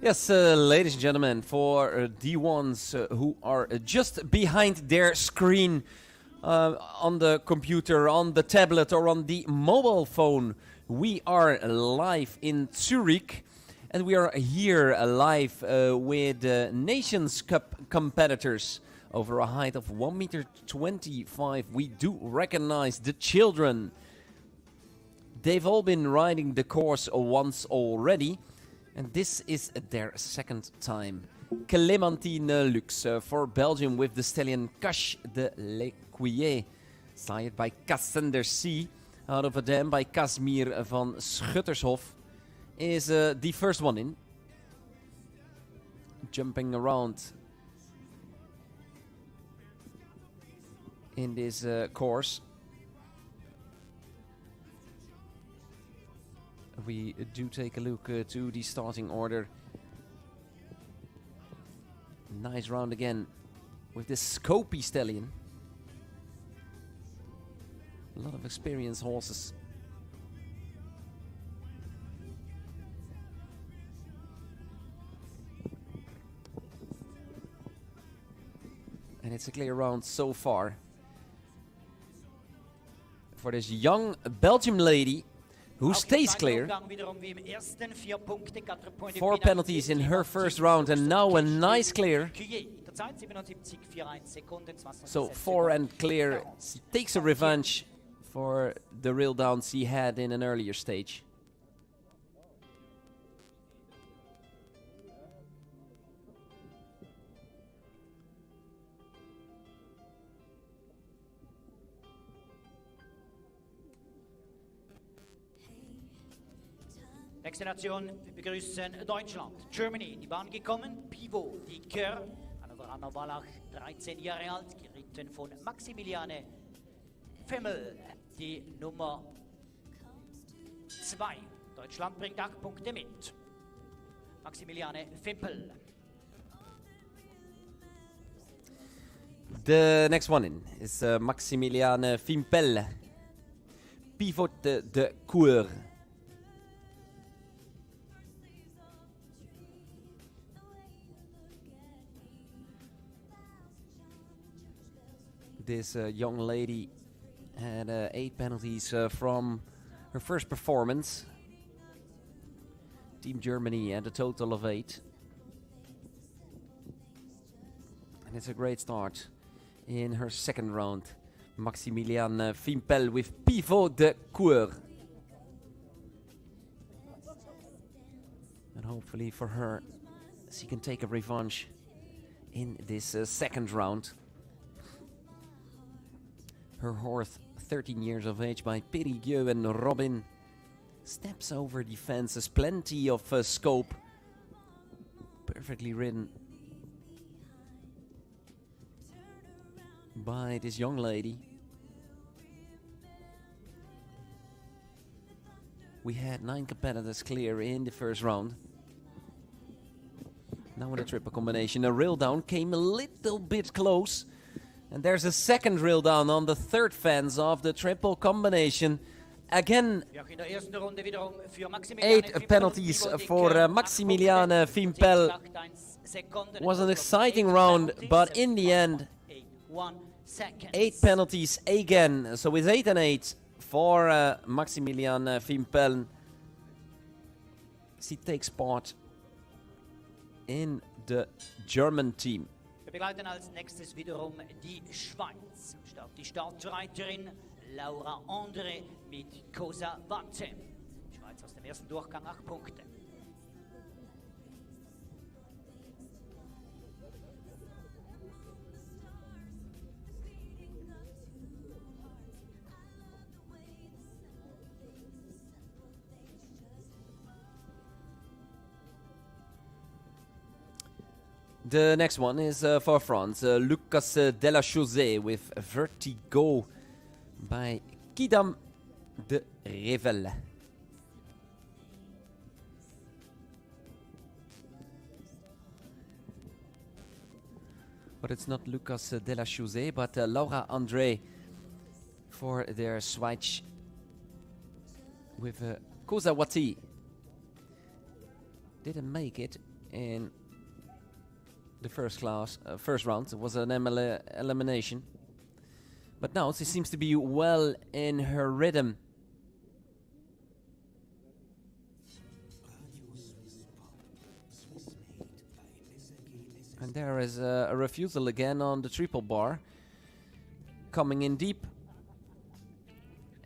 Yes, ladies and gentlemen, for the ones who are just behind their screen on the computer, on the tablet or on the mobile phone, we are live in Zurich, and we are here live with Nations Cup competitors over a height of 1.25 m. We do recognize the children. They've all been riding the course once already, and this is their second time. Clémentine Lux for Belgium with the stallion Cash de l'Écuyer, sired by Cassandre C. Out of a dam by Casimir van Schuttershof, is the first one in. Jumping around in this course. We do take a look to the starting order. Nice round again with this Scopy stallion. A lot of experienced horses. it's a clear round so far for this young Belgium lady who stays clear. 4 penalties in her first round and now a nice clear. So 4 and clear. She takes a revenge for the reel down she had in an earlier stage. Nächste Nation, wir begrüßen Deutschland. Germany, in die Bahn gekommen. Pivot, die Kör, Anna Wallach, 13 Jahre alt, geritten von Maximiliane Fimmel, die Nummer 2. Deutschland bringt 8 Punkte mit. Maximiliane Fimpel. The next one in is Maximiliane Fimpel, pivot de cour. This young lady had 8 penalties from her first performance. Team Germany had a total of 8. And it's a great start in her second round. Maximiliane Fimpel with pivot de cour. And hopefully for her, she can take a revenge in this second round. Her horse, 13 years of age, by Périgueux and Robin, steps over defenses, plenty of scope. Perfectly ridden by this young lady. We had 9 competitors clear in the first round. Now in the triple combination, a rail down came a little bit close. And there's a second reel down on the third fence of the triple combination. Again, 8 penalties for Maximiliane Fimpel. Was an exciting round, but in the end, 8 penalties again. So it's 8 and 8 for Maximiliane Fimpel. She takes part in the German team. Wir begleiten als nächstes wiederum die Schweiz. Die Startreiterin Laura André mit Cosa Vante. Die Schweiz aus dem ersten Durchgang 8 Punkte. The next one is for France, Lucas Della Chaussée with Vertigo by Kidam de Revel. But it's not Lucas Della Chaussée, but Laura André for their switch with Kozawati. Didn't make it in the first round. It was an elimination, but now she seems to be well in her rhythm. And there is a refusal again on the triple bar, coming in deep.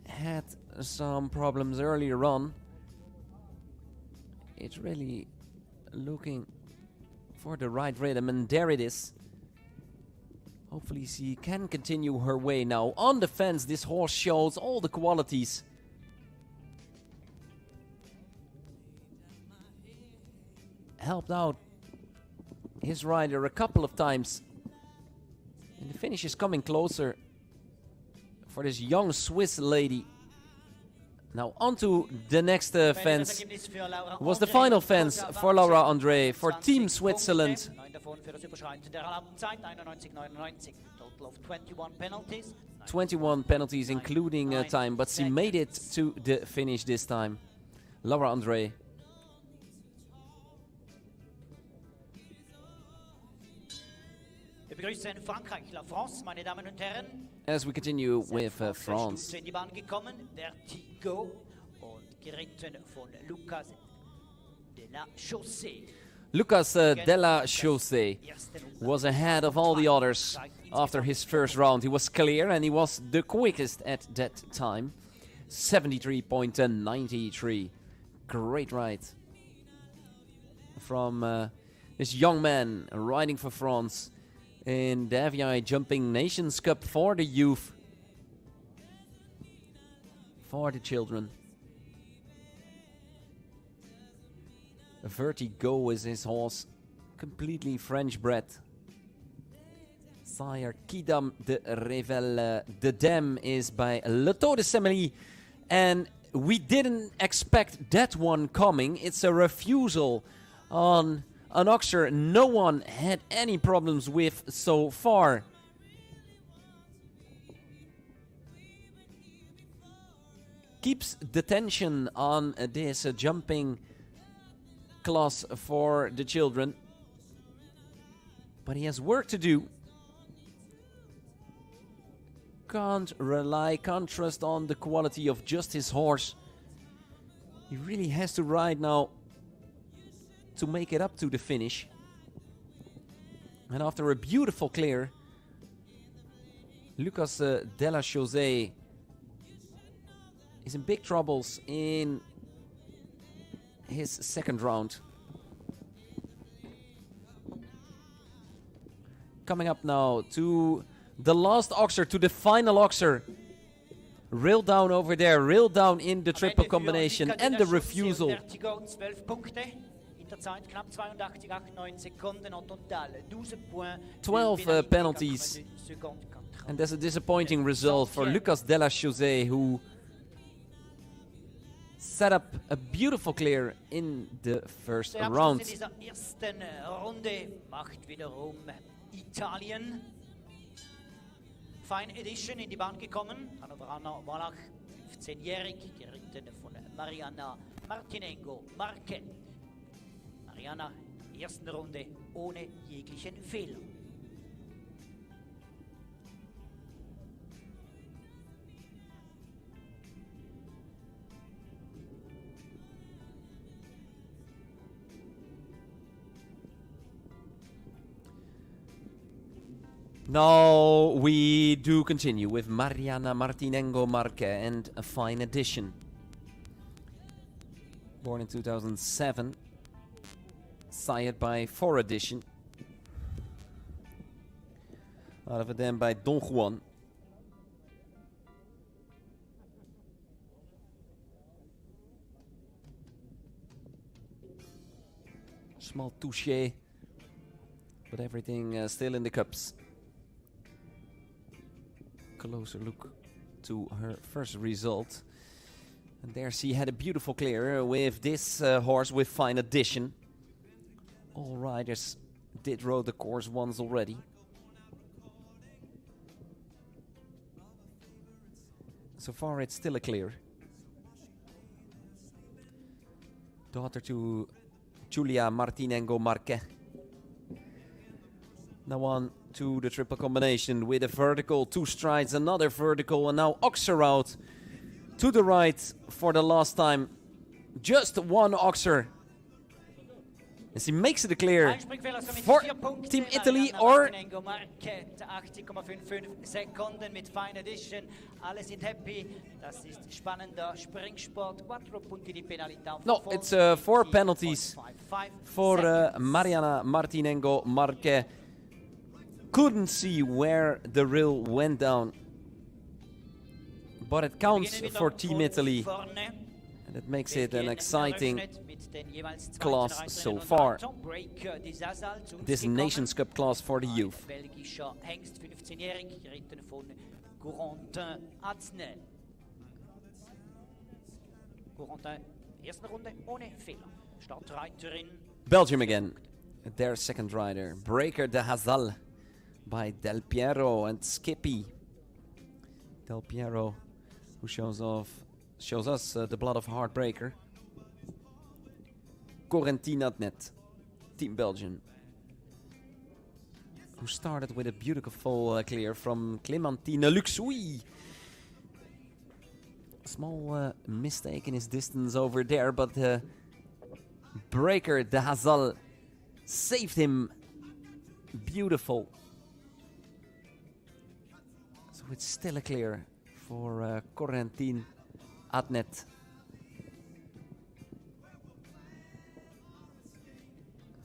Had some problems earlier on. It's really looking for the right rhythm, and there it is. Hopefully she can continue her way now. On the fence, this horse shows all the qualities. Helped out his rider a couple of times. And the finish is coming closer for this young Swiss lady. Now onto the next fence. Was the final fence for Laura André for Team Switzerland. 21 penalties including time, but she made it to the finish this time. Laura André. Wir begrüßen Frankreich, La France, meine Damen und Herren. As we continue with France. Stufe in die Bahn gekommen, Vertigo und geritten von Lucas de la Chaussée. Lucas de la Chaussée was ahead of all the others after his first round. He was clear and he was the quickest at that time. 73.93. Great ride from this young man riding for France in the FEI Jumping Nations Cup for the youth, for the children. Vertigo is his horse, completely French bred. Sire Kidam de Revel de Dam is by Le Taux de Semilly, and we didn't expect that one coming. It's a refusal on an oxer no one had any problems with so far. Keeps the tension on this jumping class for the children, but he has work to do. Can't trust on the quality of just his horse. He really has to ride now to make it up to the finish. And after a beautiful clear, Lucas de la Chaussée is in big troubles in his second round. Coming up now to the last oxer, to the final oxer. Rail down over there, rail down in the triple combination and the refusal. 12 penalties. And that's a disappointing result for Lucas de la Chaussée, who set up a beautiful clear in the first round. Italien. Fine Edition in die Bahn gekommen. Hannoveraner Wallach, 15-jährig, geritten von Mariana Martinengo Marque. Mariana, ersten Runde ohne jeglichen Fehler. Now we do continue with Mariana Martinengo Marque and a Fine Edition. Born in 2007, sired by 4 Edition. Out of a dam by Don Juan. Small touche, but everything still in the cups. Closer look to her first result, and there she had a beautiful clear with this horse with Fine Edition. All riders did row the course once already. So far it's still a clear. Daughter to Giulia Martinengo Marque. Now on to the triple combination with a vertical, 2 strides, another vertical, and now oxer out to the right for the last time. Just one oxer. As he makes it clear for Team Italy, or Sekunden mit Fine Edition. Alle sind happy. Das ist spannender Springsport. 4 punti di penalità. No, it's 4 penalties for Mariana Martinengo Marque. Couldn't see where the rail went down, but it counts for Team Italy, and it makes it an exciting class so far. This Nations Cup class for the youth. Belgium again, their second rider, Breaker de Hazal by Del Piero and Skippy. Del Piero, who shows us the blood of Heartbreaker. Corentin Adnet, Team Belgium. who started with a beautiful clear from Clémentine Luxuy. Small mistake in his distance over there, but breaker de Hazal saved him. Beautiful. So it's still a clear for Corentin Adnet.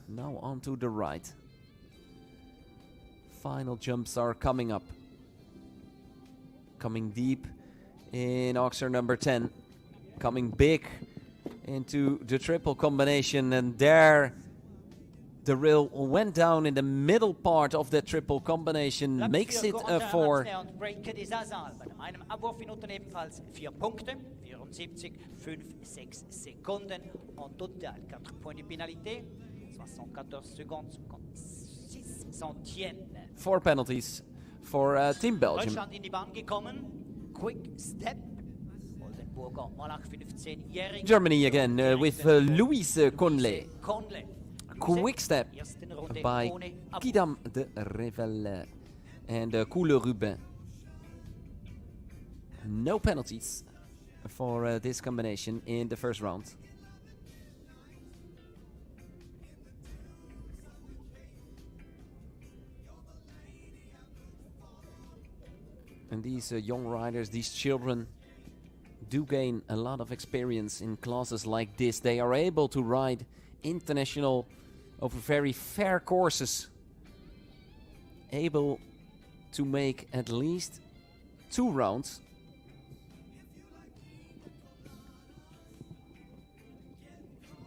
Now on to the right. Final jumps are coming up. Coming deep in Oxer number 10. Coming big into the triple combination, and there the rail went down in the middle part of the triple combination, makes it a 4. Breaker des Azal bei einem Abwurfminuten ebenfalls 4 Punkte, 74,56 Sekunden en total, 4 points de pénalité, 74 secondes, 56 centièmes. 4 penalties for Team Belgium. Deutschland in die Bahn gekommen, quick step. Oldenburger Malach 15-jährig. Germany again with Louise Conley. Quick step by Kidam de Revel and Koele Ruben. No penalties for this combination in the first round. And these young riders, these children, do gain a lot of experience in classes like this. They are able to ride international over very fair courses, able to make at least 2 rounds.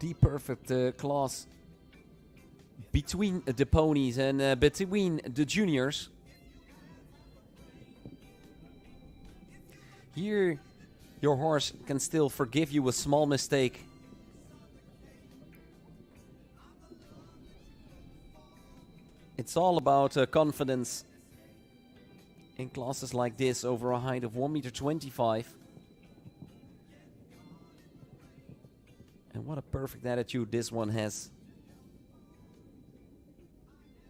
The perfect class between the ponies and between the juniors. Here your horse can still forgive you a small mistake. It's all about confidence in classes like this over a height of 1.25 meters. And what a perfect attitude this one has.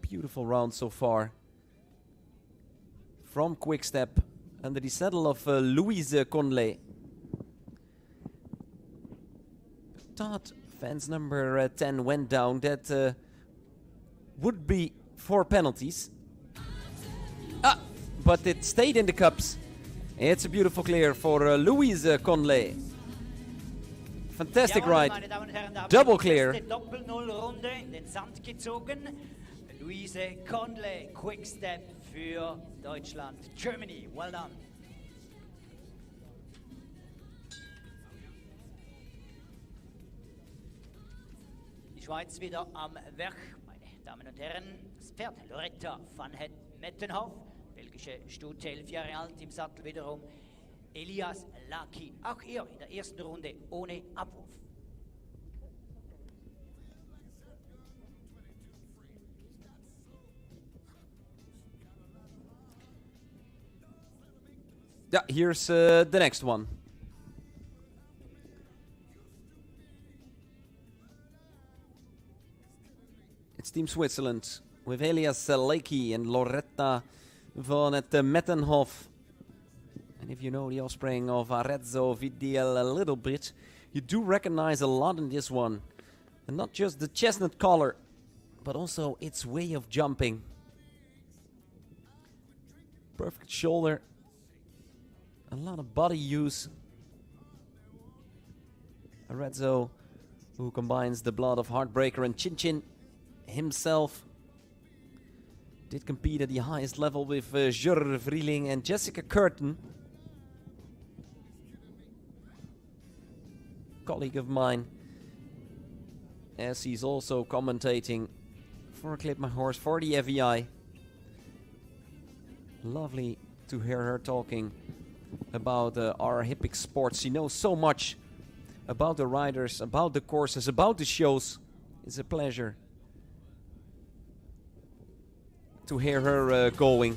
Beautiful round so far. From quick step under the saddle of Louise Conley. Thought fence number 10 went down. That would be 4 penalties. But it stayed in the cups. It's a beautiful clear for Louise Conley. Fantastic ride. Double clear. Doppel-Null-Runde in den Sand gezogen. Louise Conley, quick step für Deutschland. Germany, well done. Die Schweiz wieder am Werk, meine Damen und Herren. Das Pferd Loretta van Mettenhof, belgische Stute, 11 Jahre alt, im Sattel wiederum Elias Laki. Auch er in der ersten Runde ohne Abwurf. Yeah, here's the next one. It's Team Switzerland with Elias Laki and Loretta van het Mettenhof. And if you know the offspring of Arezzo Vidiel a little bit, you do recognize a lot in this one. And not just the chestnut color, but also its way of jumping. Perfect shoulder. A lot of body use. Arezzo, who combines the blood of Heartbreaker and Chin Chin himself, did compete at the highest level with Jur Vrieling and Jessica Curtin. Colleague of mine, as he's also commentating for Clip My Horse for the FEI. Lovely to hear her talking about our hippic sports. She knows so much about the riders, about the courses, about the shows. It's a pleasure to hear her going.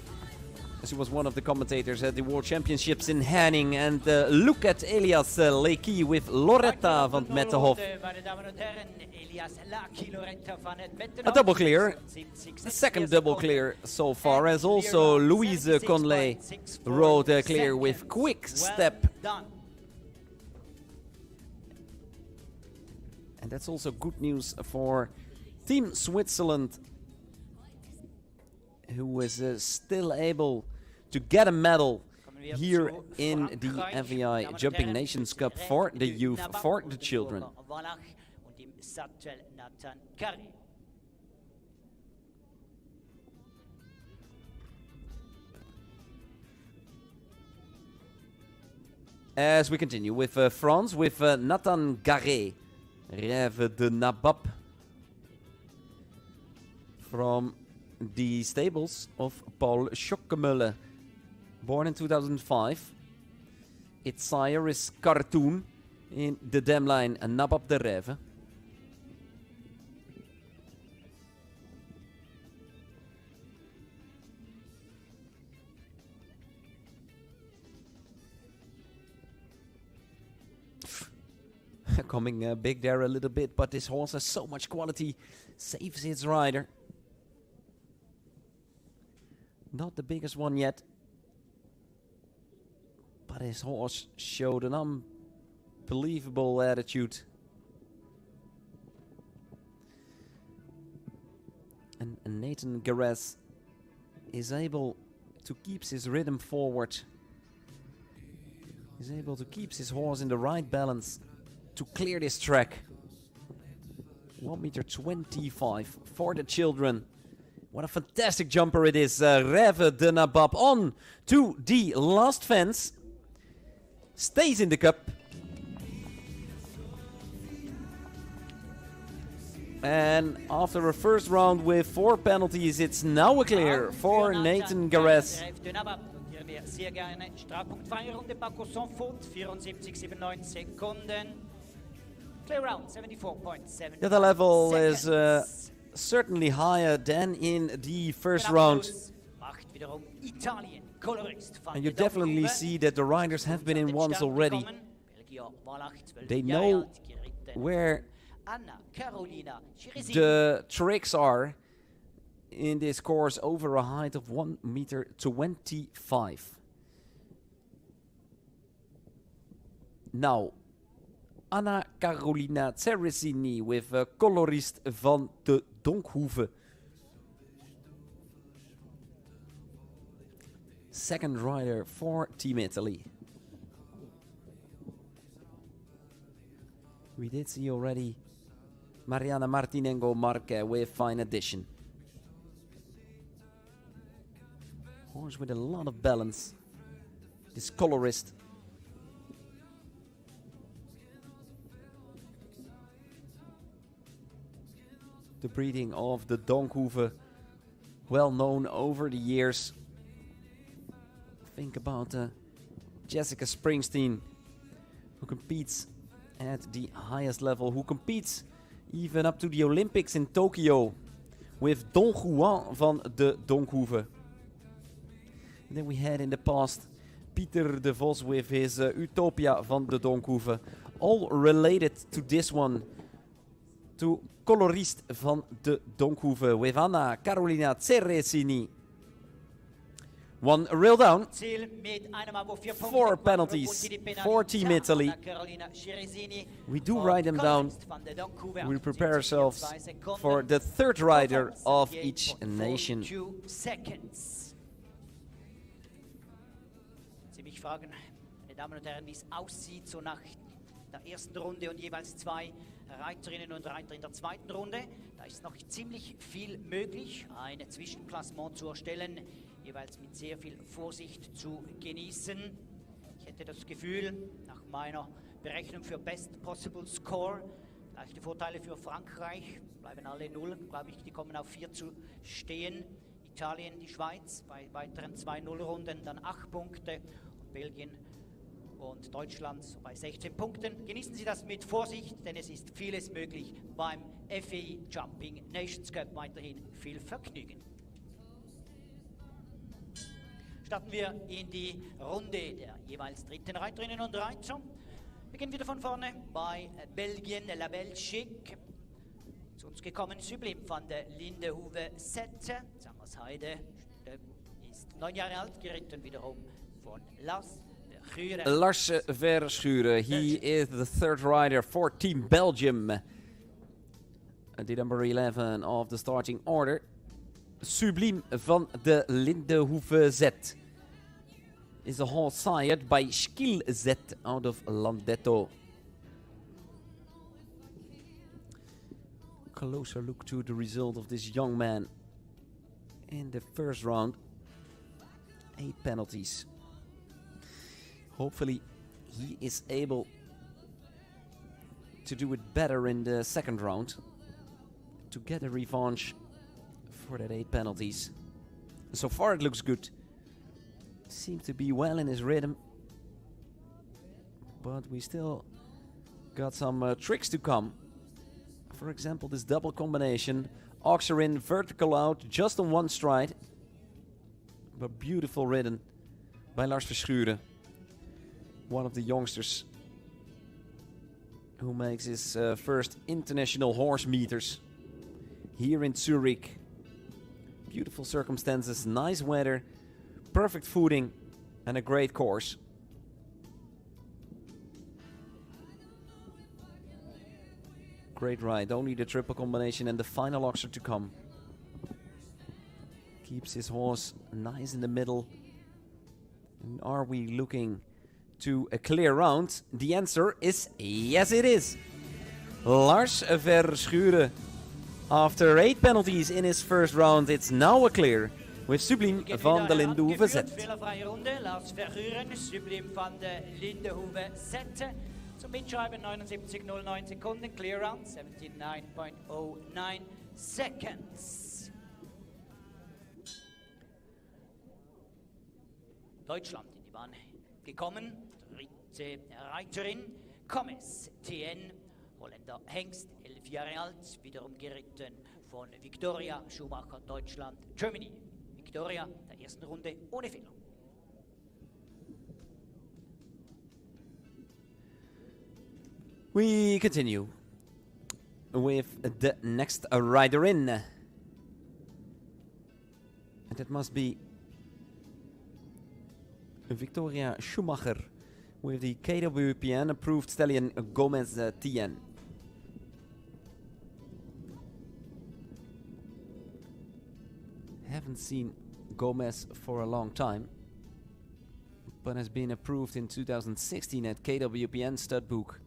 She was one of the commentators at the World Championships in Hanning. And look at Elias Lecky with Loretta van Mettenhof. A double clear. The second double clear so far, as also Louise Conley rode clear with quick step. And that's also good news for Team Switzerland, who is still able to get a medal here in the FEI Jumping Nations Cup for the youth, for the children. As we continue with France, with Nathan Garret, Rêve de Nabab, from the stables of Paul Schockemölle, born in 2005. Its sire is Cartoon in the dam line Nabab de Rêve. Coming big there a little bit, but this horse has so much quality, saves its rider. Not the biggest one yet, but his horse showed an unbelievable attitude. And Nathan Garret is able to keep his rhythm forward. He's able to keep his horse in the right balance to clear this track. 1.25 m for the children. What a fantastic jumper it is. Rêve de Nabab on to the last fence. Stays in the cup. And after a first round with 4 penalties, it's now a clear for Nathan Garret. Sehr gerne. Startpunktfreie Runde, Parcours sans faute, 74,79 Sekunden. Clear round, 74.7. The level is certainly higher than in the first round. And you definitely see that the riders have been in once already. They know where the tricks are in this course over a height of 1.25 m. Now, Anna Carolina Ceresini with colorist van de Donkhoeve. Second rider for Team Italy. We did see already Mariana Martinengo Marque with fine addition. Horse with a lot of balance. This colorist. The breeding of the Donkhoeve, well known over the years. Think about Jessica Springsteen, who competes at the highest level, who competes even up to the Olympics in Tokyo with Don Juan van de Donkhoeve. And then we had in the past Pieter de Vos with his Utopia van de Donkhoeve, all related to this one, to colorist van de Donkhoeve with Anna Carolina Ceresini. One rail down, 4 penalties for Team Italy. We do write them down. We prepare ourselves for the third rider of each nation. Sie mich fragen, meine Damen und Herren, wie es aussieht, so nach der ersten Runde und jeweils 2 Reiterinnen und Reiter in der zweiten Runde. Da ist noch ziemlich viel möglich, ein Zwischenklassement zu erstellen, jeweils mit sehr viel Vorsicht zu genießen. Ich hätte das Gefühl, nach meiner Berechnung für Best Possible Score, leichte Vorteile für Frankreich, bleiben alle 0, glaube ich, die kommen auf 4 zu stehen. Italien, die Schweiz bei weiteren 2 0-Runden dann 8 Punkte und Belgien und Deutschland bei 16 Punkten. Genießen Sie das mit Vorsicht, denn es ist vieles möglich beim FEI Jumping Nations Cup. Weiterhin viel Vergnügen. starten wir in die Runde der jeweils dritten Reiterinnen und Reiter. Wir beginnen wieder von vorne bei Belgien, La Belgique. Zu uns gekommen Sublime van der Lindenhoeve 7. Zammersheide ist 9 Jahre alt, geritten wiederum von Lars Verschuren. Lars Verschuren, he is the third rider for Team Belgium. The number 11 of the starting order. Sublime van de Lindenhoeve Z is a horse sired by Skill Z out of Landetto. Closer look to the result of this young man in the first round. 8 penalties. Hopefully he is able to do it better in the second round to get a revanche for that 8 penalties. So far it looks good. Seems to be well in his rhythm. But we still got some tricks to come. For example, this double combination. Oxer in, vertical out, just on one stride. But beautiful ridden by Lars Verschuren. One of the youngsters who makes his first international horse meters here in Zurich. Beautiful circumstances, nice weather, perfect footing, and a great course. Great ride, only the triple combination and the final oxer to come. Keeps his horse nice in the middle. And are we looking to a clear round? The answer is yes, it is. Lars Verschuren, after 8 penalties in his first round, it's now a clear with Sublime van de Lindenhoeve Z. Fehlerfreie Runde, Lars Verschuren, Sublime van de Lindenhoeve Z. Zum Mitschreiben 79,09 Sekunden, clear round 79.09 seconds. Deutschland in die Bahn gekommen, dritte Reiterin, Gomez TN, Holländer Hengst, 11 Jahre alt, wiederum geritten von Victoria Schumacher, Deutschland, Germany. Victoria der ersten Runde ohne Fehler. We continue with the next rider in. And that must be Victoria Schumacher with the KWPN approved stallion Gomez TN. Haven't seen Gomez for a long time, but has been approved in 2016 at KWPN Studbook.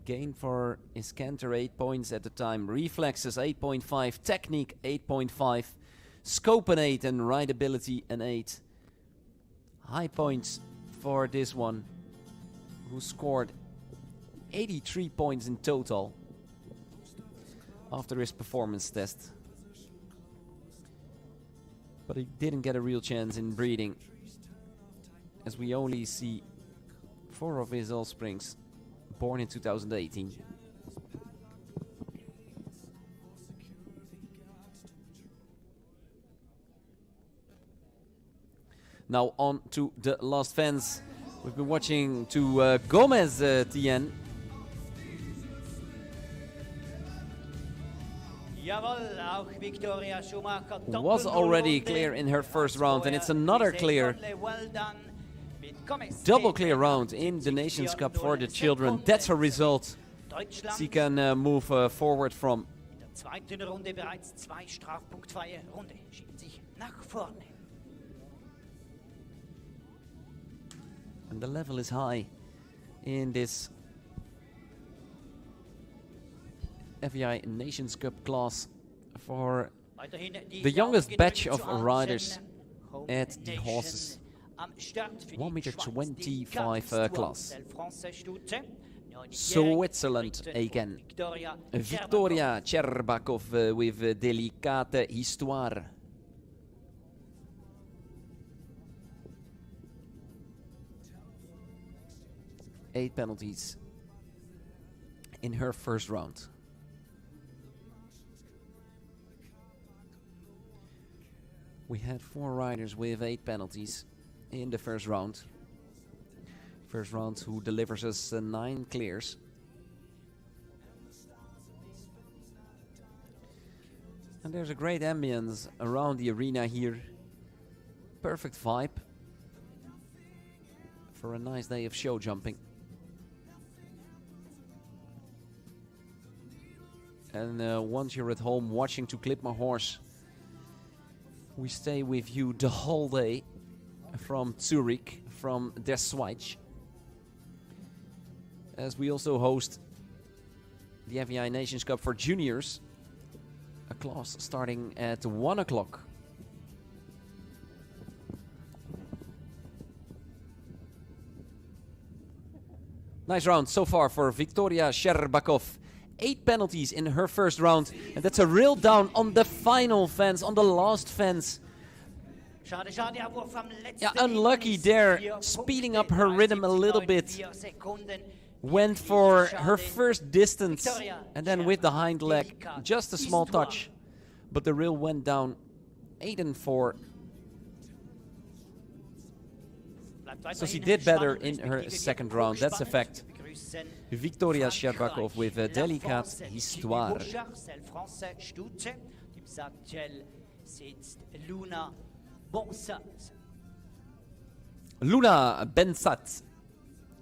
Gain for his canter 8 points at the time, reflexes 8.5, technique 8.5, scope an 8 and rideability an 8. High points for this one, who scored 83 points in total after his performance test. But he didn't get a real chance in breeding, as we only see 4 of his offsprings born in 2018. Now on to the last fence. We've been watching to Gomez TN. Jawohl, auch Victoria Schumacher Was already clear in her first round, and it's another clear, double clear round in the Nations Cup for the children. That's a result she can move forward from. In der zweiten Runde bereits 2 strafpunktfreie Runde, schiebt sich nach vorne. And the level is high in this FEI Nations Cup class for the youngest batch of riders at the horses. 1m25 class. Switzerland again. Victoria Cherbakov with Delicate Histoire. Eight penalties in her first round. We had 4 riders with 8 penalties in the first round. First round who delivers us 9 clears. And there's a great ambience around the arena here. Perfect vibe for a nice day of show jumping. And once you're at home watching To Clip My Horse, we stay with you the whole day from Zurich, from Der Schweiz, as we also host the FEI Nations Cup for juniors, a class starting at 1 o'clock. Nice round so far for Viktoria Sherbakov. 8 penalties in her first round, and that's a real down on the final fence, on the last fence. Yeah, unlucky there, speeding up her rhythm a little bit. Went for her first distance, and then with the hind leg, just a small touch. But the reel went down 8 and 4. So she did better in her second round, that's a fact. Viktoria Sherbakov with a Délicate Histoire. Luna Bensat.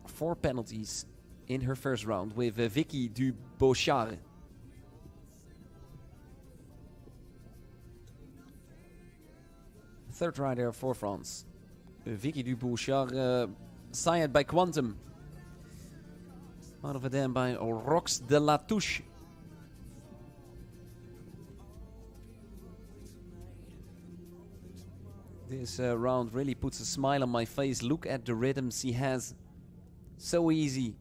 4 penalties in her first round with Vicky Dubochard. Third rider for France. Vicky Dubochard, sired by Quantum. Out of a dam by Rox de la Touche. This round really puts a smile on my face. Look at the rhythms he has. So easy.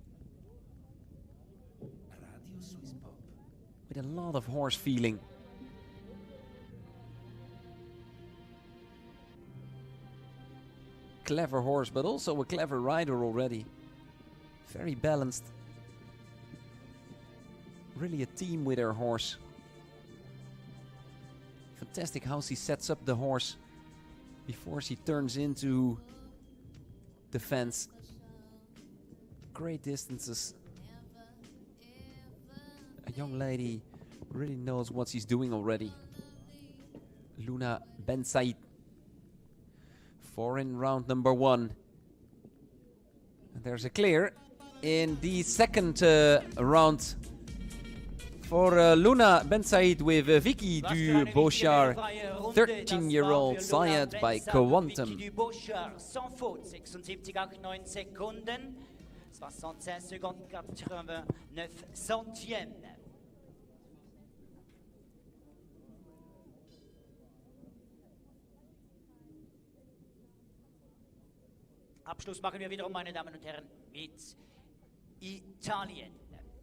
With a lot of horse feeling. Clever horse, but also a clever rider already. Very balanced. Really a team with her horse. Fantastic how she sets up the horse before she turns into the fence. Great distances. A young lady really knows what she's doing already. Luna Ben Said. 4 in round number 1. And there's a clear in the second round for Luna Ben Said with Vicky Dubochard, 13-year-old sired by Quantum. Vicky Dubochard, sans faute, 76,89 Sekunden, 76 secondes 89 centièmes. Abschluss machen wir wiederum, meine Damen und Herren, mit Italien.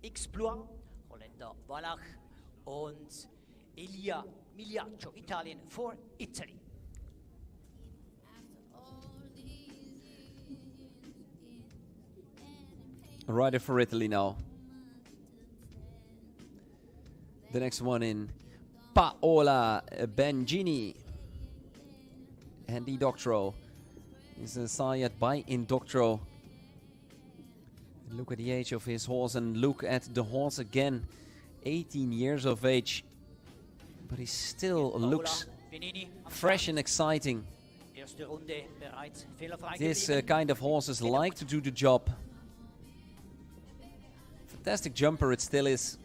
Exploit, Holländer Wallach und Elia Migliaccio, Italien for Italy. A rider for Italy now. The next one in, Paola Bengini. Andy Doctorow is sired by Indoctro. Look at the age of his horse and look at the horse again. 18 years of age. But he still looks fresh and exciting. This kind of horses like to do the job. Fantastic jumper it still is.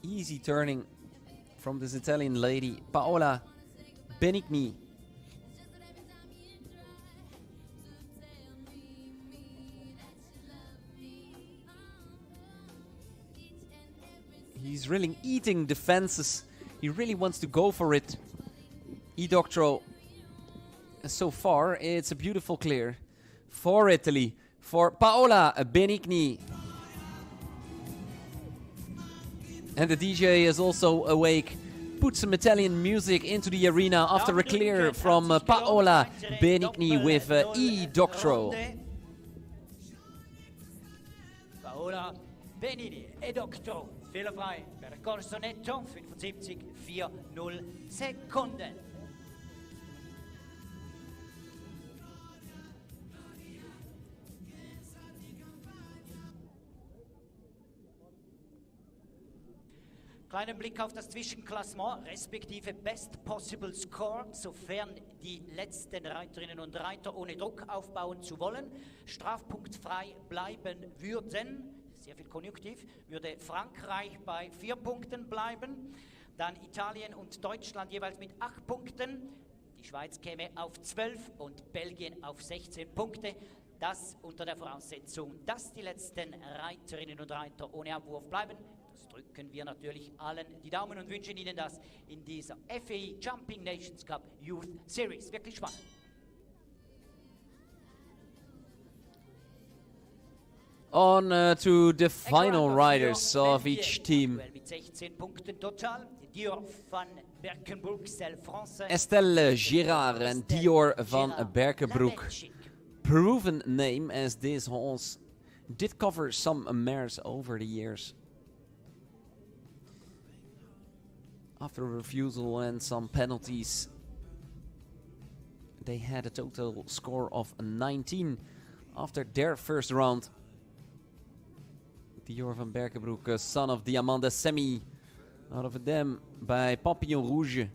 Easy turning from this Italian lady, Paola Benigni. He's really eating the fences. He really wants to go for it. Doctorow. So far, it's a beautiful clear for Italy, for Paola Benigni. And the DJ is also awake. Put some Italian music into the arena after a clear from Paola Benigni with Doctorow. Paola Benini e Doctro, fehlerfrei, percorso netto, 75,40 Sekunden. Kleinen Blick auf das Zwischenklassement, respektive Best Possible Score, sofern die letzten Reiterinnen und Reiter ohne Druck aufbauen zu wollen, strafpunktfrei bleiben würden. Sehr viel Konjunktiv, würde Frankreich bei 4 Punkten bleiben, dann Italien und Deutschland jeweils mit 8 Punkten, die Schweiz käme auf 12 und Belgien auf 16 Punkte. Das unter der Voraussetzung, dass die letzten Reiterinnen und Reiter ohne Abwurf bleiben. Das drücken wir natürlich allen die Daumen und wünschen Ihnen das in dieser FEI Jumping Nations Cup Youth Series. Wirklich spannend. On to the final riders of each team. Estelle Girard and Dior van Berkenbroek. Proven name, as this horse did cover some mares over the years. After a refusal and some penalties, they had a total score of 19 after their first round. Dior van Berkenbroek, son of Diamant Semi, out of them by Papillon Rouge.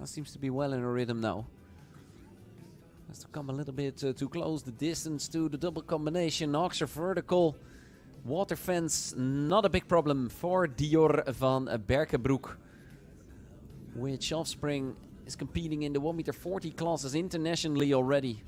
Seems to be well in a rhythm now. Has to come a little bit too close. The distance to the double combination. Oxer vertical. Water fence, not a big problem for Dior van Berkenbroek. Which offspring is competing in the 1m40 classes internationally already.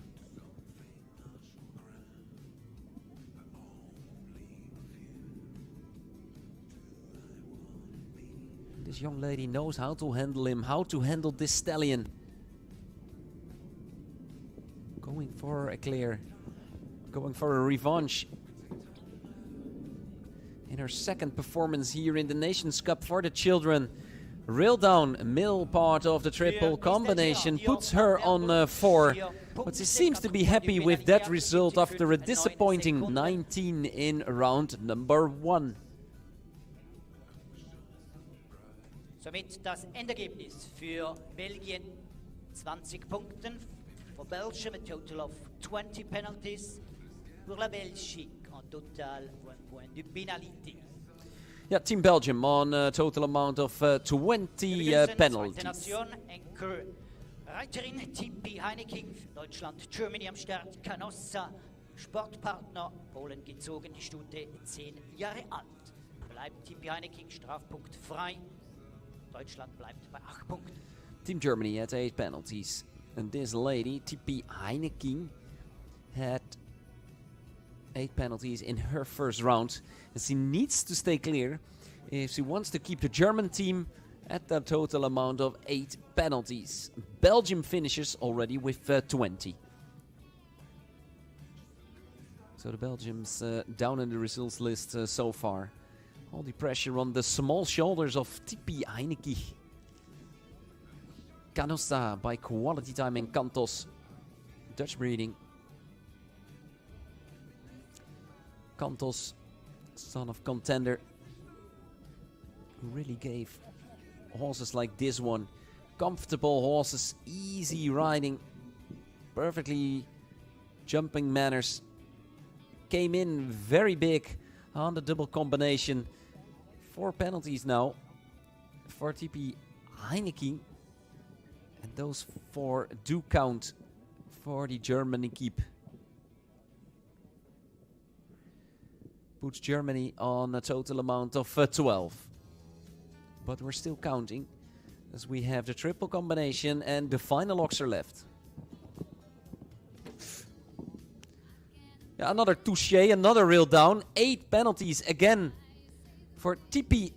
This young lady knows how to handle him, how to handle this stallion. Going for a clear, going for a revanche. In her second performance here in the Nations Cup for the children. Rail down, middle part of the triple combination, puts her on 4. But she seems to be happy with that result after a disappointing 19 in round number 1. Somit das Endergebnis für Belgien 20 Punkten. For Belgium a total of 20 penalties. Pour la Belgique en total 1 point de pénalité. Yeah, Team Belgium on a total amount of 20 penalties. Anchor Reiterin Tippi Heineken, Deutschland, Germany am Start, Canossa, Sportpartner, Polen gezogen, die Stute 10 Jahre alt. Bleibt Tippi Heineken Strafpunkt frei. Deutschland bleibt bei 8 Punkten. Team Germany had 8 penalties. And this lady, Tippi Heineken, had 8 penalties in her first round. And she needs to stay clear if she wants to keep the German team at the total amount of 8 penalties. Belgium finishes already with 20. So the Belgians down in the results list so far. All the pressure on the small shoulders of Tippi Heineken. Canossa by Quality Time and Cantos. Dutch breeding. Cantos, son of Contender, who really gave horses like this one comfortable horses, easy riding, perfectly jumping manners. Came in very big on the double combination. 4 penalties now for Tippi Heineken. And those 4 do count for the German equipe. Puts Germany on a total amount of 12. But we're still counting as we have the triple combination and the final oxer left. Yeah, another touche, another reel down. 8 penalties again for Tippi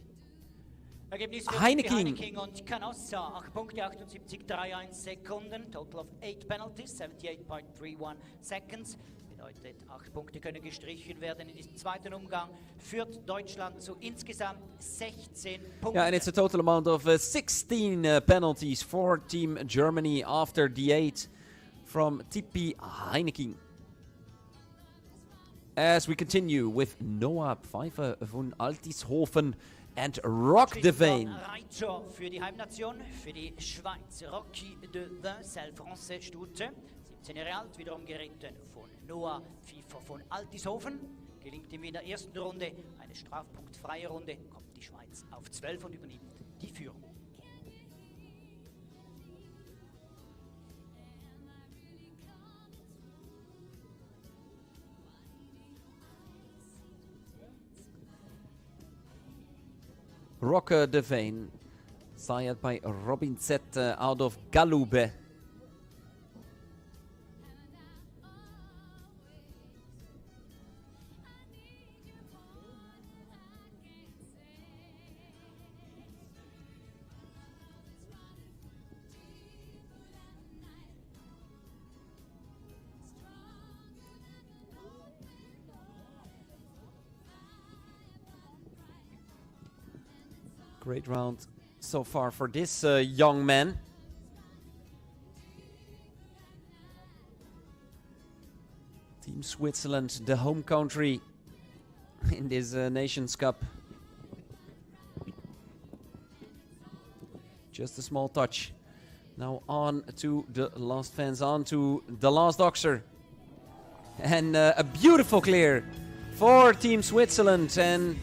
Ergebnis für Heineking. Heineking und Canossa, 8 Punkte, 78,31 Sekunden, total of 8 penalties, 78.31 seconds. Bedeutet, 8 Punkte können gestrichen werden in diesem zweiten Umgang. Führt Deutschland zu insgesamt 16 Punkten. Yeah, and it's a total amount of 16 penalties for Team Germany after the 8 from Tippi Heineking. As we continue with Noah Pfeiffer von Altishofen and Rock de Veen. Reiter für die Heimnation, für die Schweiz. Rocky de Veen, Celle Français Stute. 17 Jahre alt, wiederum geritten von Noah Pfeiffer von Altishofen. Gelingt ihm in der ersten Runde eine strafpunktfreie Runde, kommt die Schweiz auf 12 und übernimmt die Führung. Rock de Veen, sired by Robin Z out of Galube. Great round so far for this young man. Team Switzerland, the home country in this Nations Cup. Just a small touch. Now on to the last fence, on to the last oxer. And a beautiful clear for Team Switzerland. And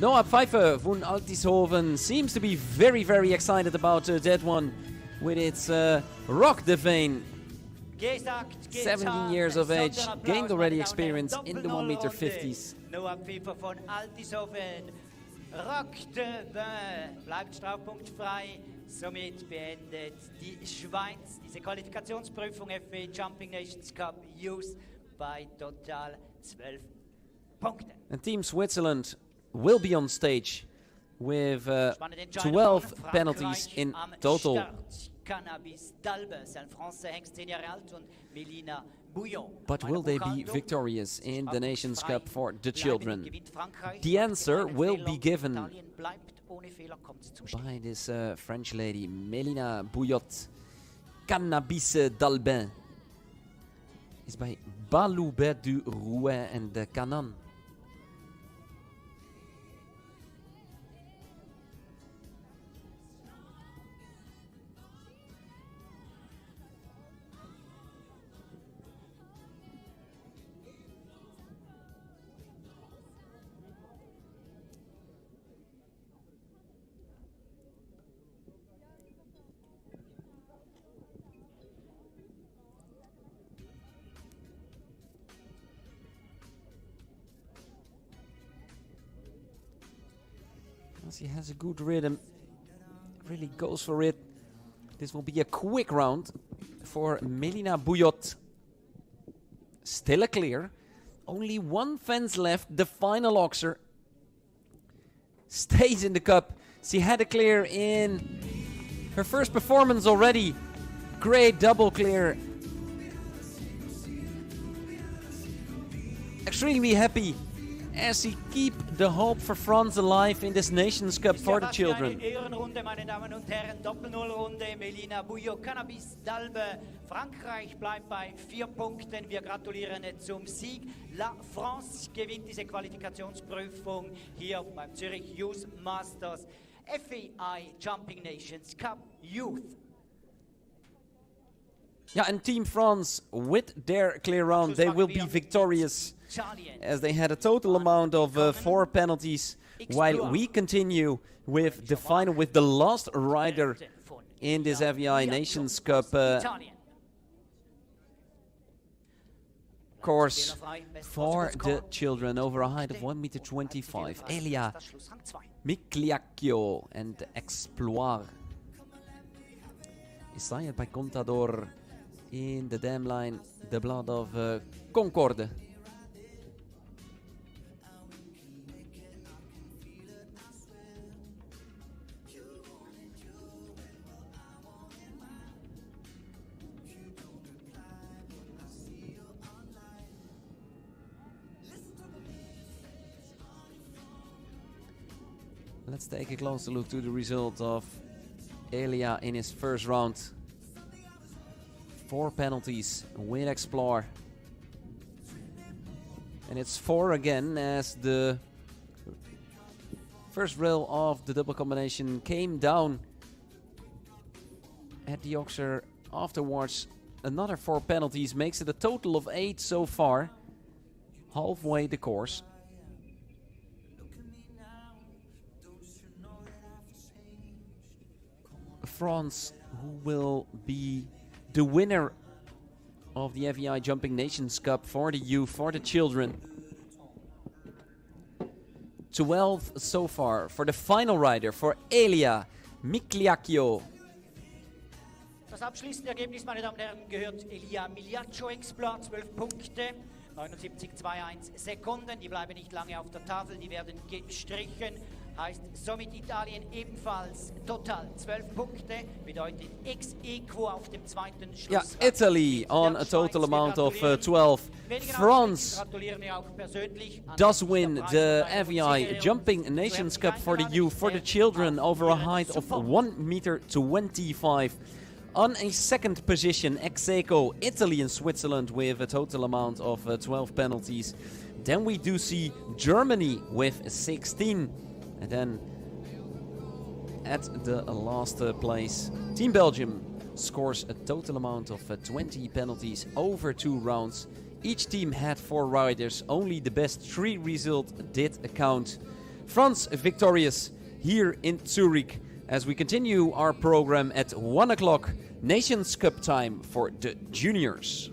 Noah Pfeiffer von Altishofen seems to be very, very excited about that one with its Rock de Veen. 17 years of age, gained already experience in the 1m50s. Noah Pfeiffer von Altishofen. Rock de Veen bleibt strafpunktfrei. Somit beendet die Schweiz diese Qualifikationsprüfung FEI Jumping Nations Cup Youth bei total 12 Punkten. And Team Switzerland will be on stage with 12 penalties in total. But will they be victorious in the Nations Cup for the children? The answer will be given by this French lady, Mélina Bouillot. Cannabis d'Albin is by Baloubet du Rouet and Canan. He has a good rhythm, really goes for it. This will be a quick round for Mélina Bouillot. Still a clear. Only one fence left, the final oxer. Stays in the cup. She had a clear in her first performance already. Great double clear. Extremely happy as he keep the hope for France alive in this Nations Cup for the children. Ehrenrunde, meine Damen und Herren, Doppel-Null-Runde, Mélina Bouillot, Cannabis d'Albe. Frankreich bleibt bei 4 Punkten. Wir gratulieren zum Sieg. La France gewinnt diese Qualifikationsprüfung hier beim Zürich Youth Masters FEI Jumping Nations Cup Youth. Yeah, and Team France, with their clear round, they will be victorious as they had a total amount of 4 penalties, while we continue with the final, with the last rider in this FEI Nations Cup course for the children over a height of 1m25. Elia Micliacchio and Exploir is sired by Contador in the dam line, the blood of Concorde. Let's take a closer look to the result of Elia in his first round. 4 penalties with Explore. And it's 4 again as the first rail of the double combination came down at the Oxer. Afterwards, another 4 penalties makes it a total of 8 so far. Halfway the course. France, who will be the winner of the FEI Jumping Nations Cup for the youth, for the children. 12 so far for the final rider, for Elia Mikliakio. Das abschließende Ergebnis, meine Damen und Herren, gehört Elia Migliaccio Explorer, 12 Punkte, 79,21 Sekunden. Die bleiben nicht lange auf der Tafel, die werden gestrichen. Heißt somit Italien ebenfalls total 12 Punkte, bedeutet ex equo auf dem zweiten Schluss. Yeah, Italy on a total amount of 12. France does win the FEI Jumping Nations Cup for the youth, for the children, over a height of 1.25 meters. On a second position, ex aequo, Italy and Switzerland with a total amount of 12 penalties. Then we do see Germany with 16. And then at the last place, Team Belgium scores a total amount of 20 penalties over 2 rounds. Each team had 4 riders, only the best 3 result did count. France victorious here in Zurich as we continue our program at 1 o'clock, Nations Cup time for the juniors.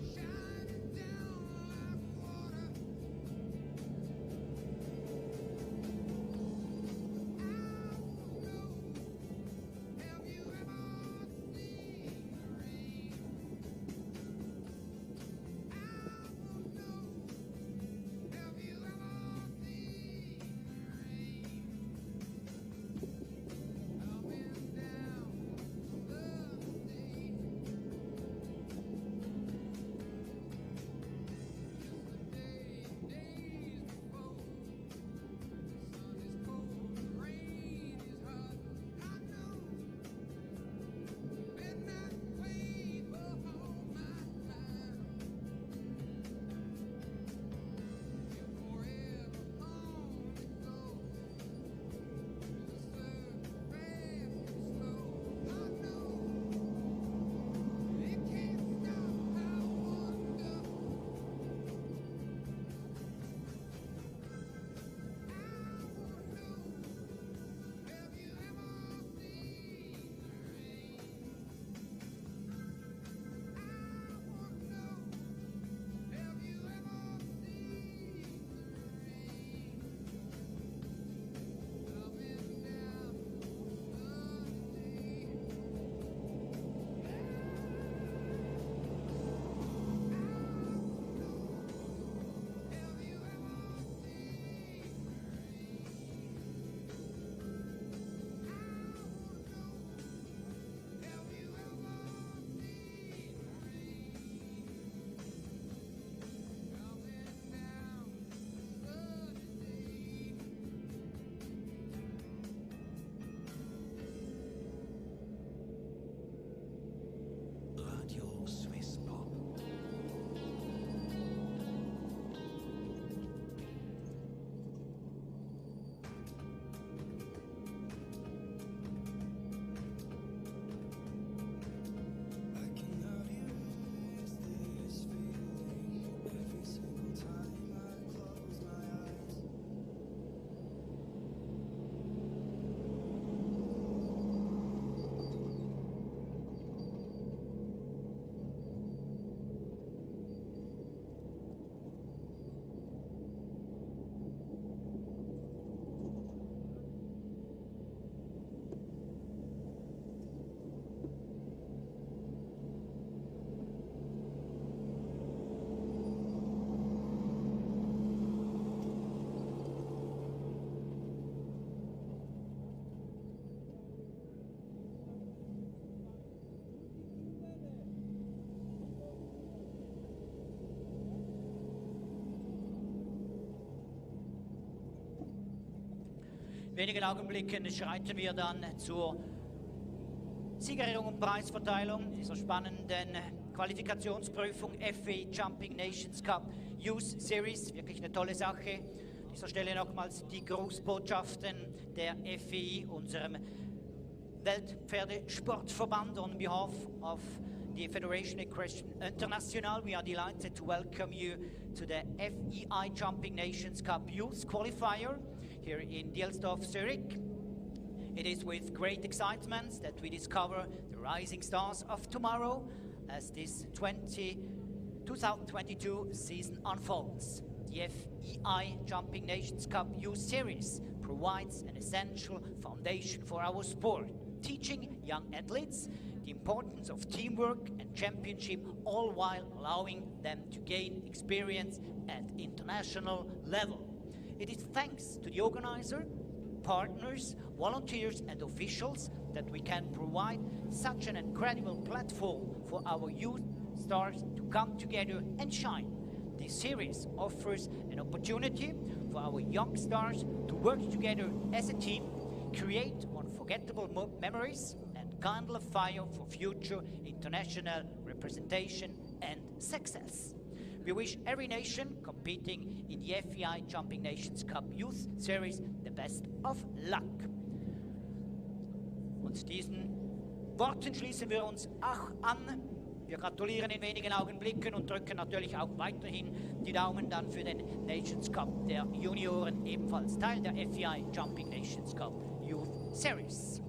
wenigen Augenblicken schreiten wir dann zur Siegerehrung und Preisverteilung dieser spannenden Qualifikationsprüfung FEI Jumping Nations Cup Youth Series. Wirklich eine tolle Sache. An dieser Stelle nochmals die Grußbotschaften der FEI, unserem Weltpferdesportverband. On behalf of the Federation Equestrian International, we are delighted to welcome you to the FEI Jumping Nations Cup Youth Qualifier here in Dielsdorf, Zurich. It is with great excitement that we discover the rising stars of tomorrow as this 2022 season unfolds. The FEI Jumping Nations Cup Youth Series provides an essential foundation for our sport, teaching young athletes the importance of teamwork and championship, all while allowing them to gain experience at international level. It is thanks to the organizer, partners, volunteers and officials that we can provide such an incredible platform for our youth stars to come together and shine. This series offers an opportunity for our young stars to work together as a team, create unforgettable memories and kindle a fire for future international representation and success. We wish every nation competing in the FEI Jumping Nations Cup Youth Series the best of luck. Und diesen Worten schließen wir uns auch an. Wir gratulieren in wenigen Augenblicken und drücken natürlich auch weiterhin die Daumen dann für den Nations Cup der Junioren, ebenfalls Teil der FEI Jumping Nations Cup Youth Series.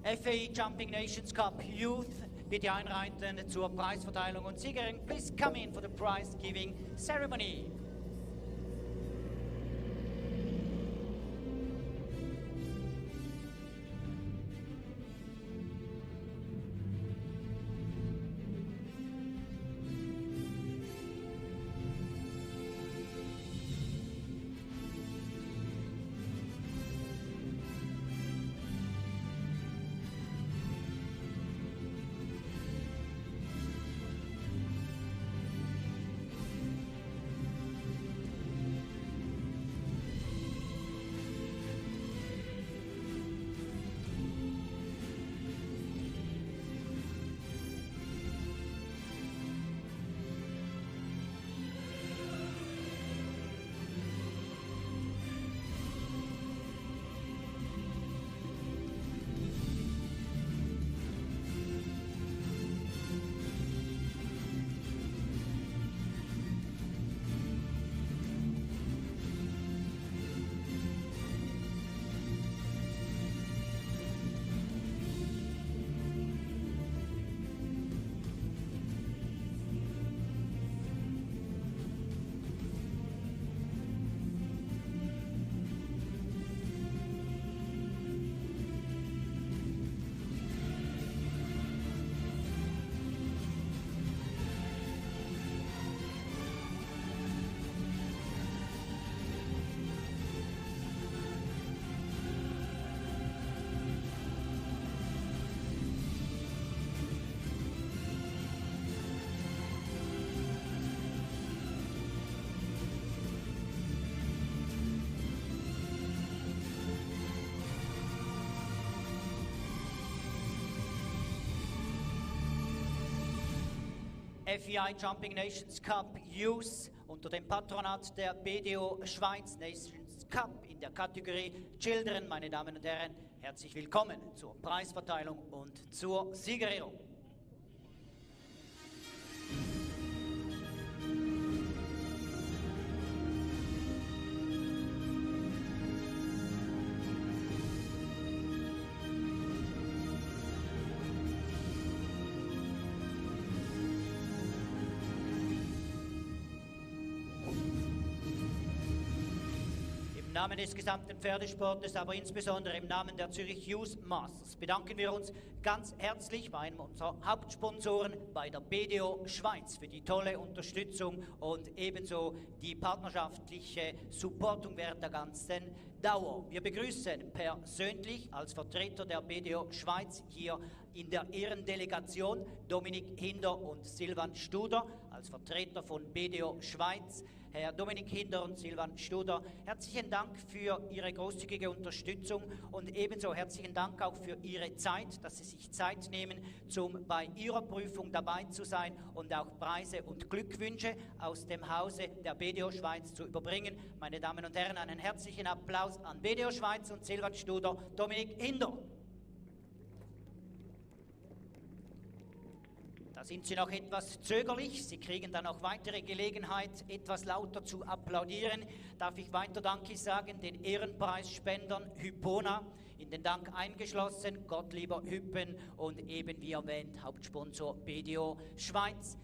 FEI Jumping Nations Cup Youth, bitte einreiten zur Preisverteilung und Siegerin. Please come in for the prize giving ceremony. FEI Jumping Nations Cup Youth unter dem Patronat der BDO Schweiz Nations Cup in der Kategorie Children. Meine Damen und Herren, herzlich willkommen zur Preisverteilung und zur Siegerehrung. Im Namen des gesamten Pferdesportes, aber insbesondere im Namen der Zürich Youth Masters bedanken wir uns ganz herzlich bei einem unserer Hauptsponsoren, bei der BDO Schweiz, für die tolle Unterstützung und ebenso die partnerschaftliche Supportung während der ganzen Dauer. Wir begrüßen persönlich als Vertreter der BDO Schweiz hier in der Ehrendelegation Dominik Hinder und Silvan Studer, als Vertreter von BDO Schweiz. Herr Dominik Hinder und Silvan Studer, herzlichen Dank für Ihre großzügige Unterstützung und ebenso herzlichen Dank auch für Ihre Zeit, dass Sie sich Zeit nehmen, bei Ihrer Prüfung dabei zu sein und auch Preise und Glückwünsche aus dem Hause der BDO Schweiz zu überbringen. Meine Damen und Herren, einen herzlichen Applaus an BDO Schweiz und Silvan Studer, Dominik Hinder. Da sind Sie noch etwas zögerlich. Sie kriegen dann auch weitere Gelegenheit, etwas lauter zu applaudieren. Darf ich weiter Danke sagen den Ehrenpreisspendern Hypona, in den Dank eingeschlossen, Gottlieber Hüppen und eben wie erwähnt Hauptsponsor BDO Schweiz.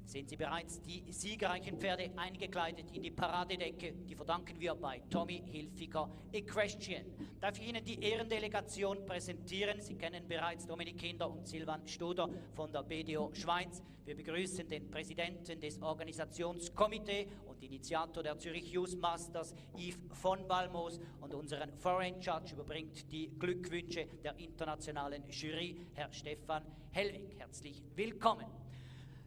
Sehen Sie bereits die siegerreichen Pferde eingekleidet in die Paradedecke. Die verdanken wir bei Tommy Hilfiger Equestrian. Darf ich Ihnen die Ehrendelegation präsentieren? Sie kennen bereits Dominik Hinder und Silvan Studer von der BDO Schweiz. Wir begrüßen den Präsidenten des Organisationskomitees und Initiator der Zürich Youth Masters, Yves von Balmos, und unseren Foreign Judge überbringt die Glückwünsche der internationalen Jury, Herr Stefan Hellwig. Herzlich willkommen.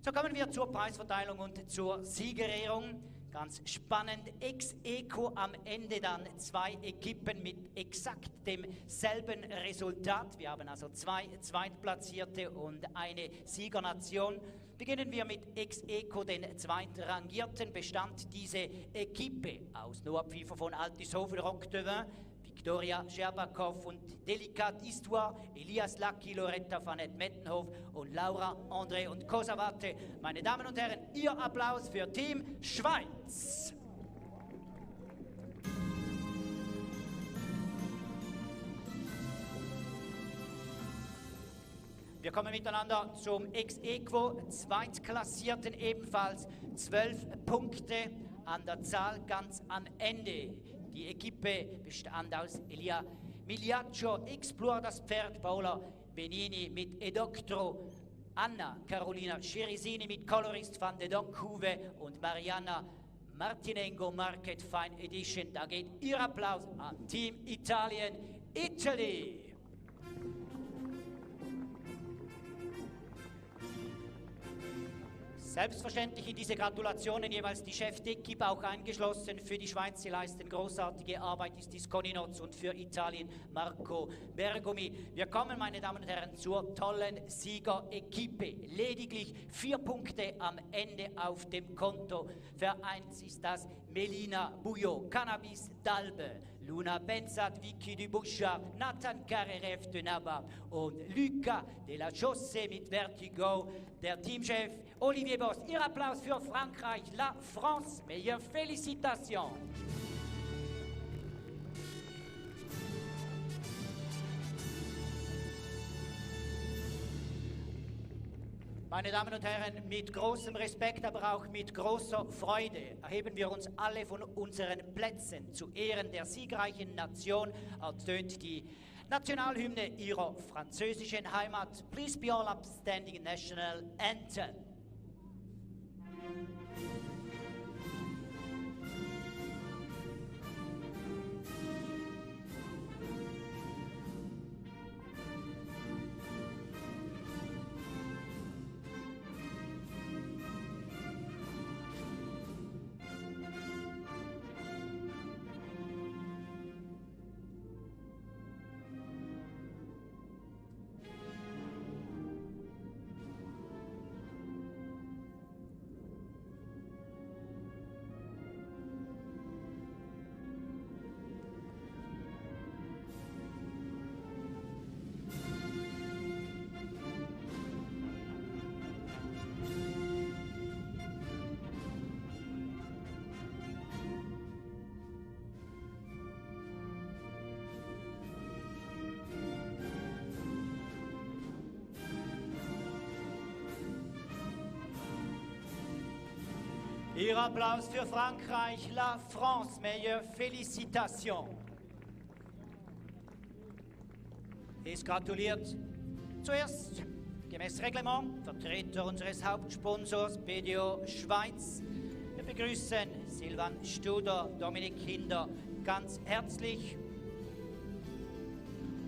So kommen wir zur Preisverteilung und zur Siegerehrung. Ganz spannend, ex aequo am Ende dann zwei Equipen mit exakt demselben Resultat. Wir haben also zwei Zweitplatzierte und eine Siegernation. Beginnen wir mit ex aequo, den Zweitrangierten. Bestand diese Equipe aus Noah Pfeiffer von Altishofen, Roc de Vin, Victoria Scherbakov und Delicat Histoire, Elias Lucky, Loretta Vanette Mettenhof und Laura André und Kosavate. Meine Damen und Herren, Ihr Applaus für Team Schweiz. Wir kommen miteinander zum Ex-Equo, Zweitklassierten ebenfalls 12 Punkte an der Zahl ganz am Ende. Die Equipe bestand aus Elia Migliaccio, Explore das Pferd, Paola Benini mit Edoctro, Anna Carolina Ceresini mit Colorist van de Donk-Huve und Mariana Martinengo Market Fine Edition. Da geht Ihr Applaus an Team Italien, Italy! Selbstverständlich in diese Gratulationen jeweils die Chef d'Equipe auch eingeschlossen. Für die Schweiz, sie leisten großartige Arbeit, ist dies Conny Notz und für Italien Marco Bergomi. Wir kommen, meine Damen und Herren, zur tollen Sieger-Equipe. Lediglich 4 Punkte am Ende auf dem Konto. Vereint ist das Melina Bouillot, Cannabis Dalbe, Luna Benzat, Vicky Dubouchard, Nathan Karerev de Nabab und Luca de la Chaussée mit Vertigo. Der Teamchef Olivier Boss. Ihr Applaus für Frankreich, la France, meilleure Félicitations. Meine Damen und Herren, mit großem Respekt, aber auch mit großer Freude erheben wir uns alle von unseren Plätzen zu Ehren der siegreichen Nation, ertönt die Nationalhymne ihrer französischen Heimat. Please be all upstanding national anthem. Ihr Applaus für Frankreich, la France, meilleure Félicitations. Es gratuliert zuerst, gemäß Reglement, Vertreter unseres Hauptsponsors BDO Schweiz. Wir begrüßen Silvan Studer, Dominik Hinder ganz herzlich.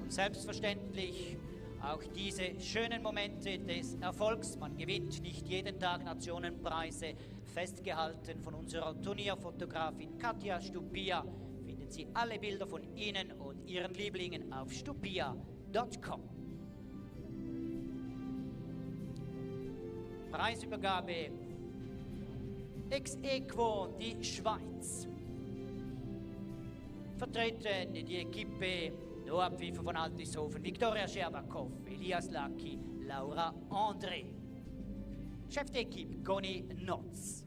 Und selbstverständlich auch diese schönen Momente des Erfolgs. Man gewinnt nicht jeden Tag Nationenpreise, festgehalten von unserer Turnierfotografin Katja Stupia. Finden Sie alle Bilder von Ihnen und Ihren Lieblingen auf stupia.com. Preisübergabe Ex-Equo, die Schweiz. Vertreten die Equipe Noah Pfiffer von Altishofen, Viktoria Scherbakov, Elias Laki, Laura André. Chef d'Equipe Conny Notz.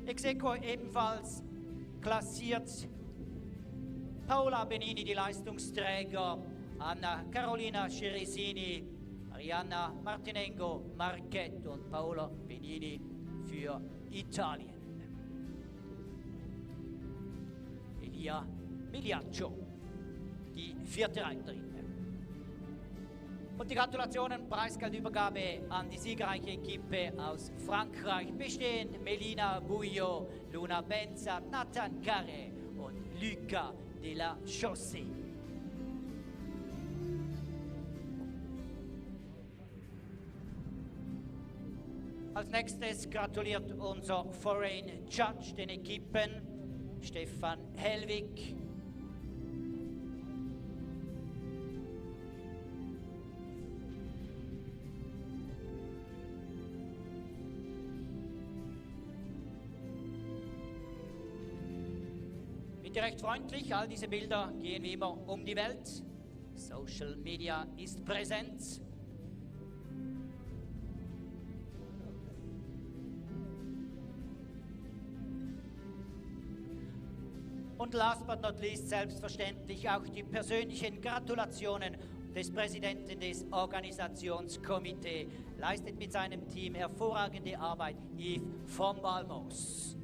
Ex-Equo ebenfalls klassiert Paola Benini, die Leistungsträger, Anna Carolina Ceresini, Mariana Martinengo Marquette und Paola Benini für Italien. Elia Migliaccio, die 4. Reiterin. Und die Gratulationen, Preisgeldübergabe an die siegreiche Equipe aus Frankreich, bestehend Melina Bouillot, Luna Benza, Nathan Carré und Luca de la Chaussée. Als nächstes gratuliert unser Foreign Judge den Equipen, Stefan Hellwig. Bitte recht freundlich, all diese Bilder gehen wie immer um die Welt. Social Media ist präsent. Und last but not least selbstverständlich auch die persönlichen Gratulationen des Präsidenten des Organisationskomitees. Leistet mit seinem Team hervorragende Arbeit, Yves von Balmos.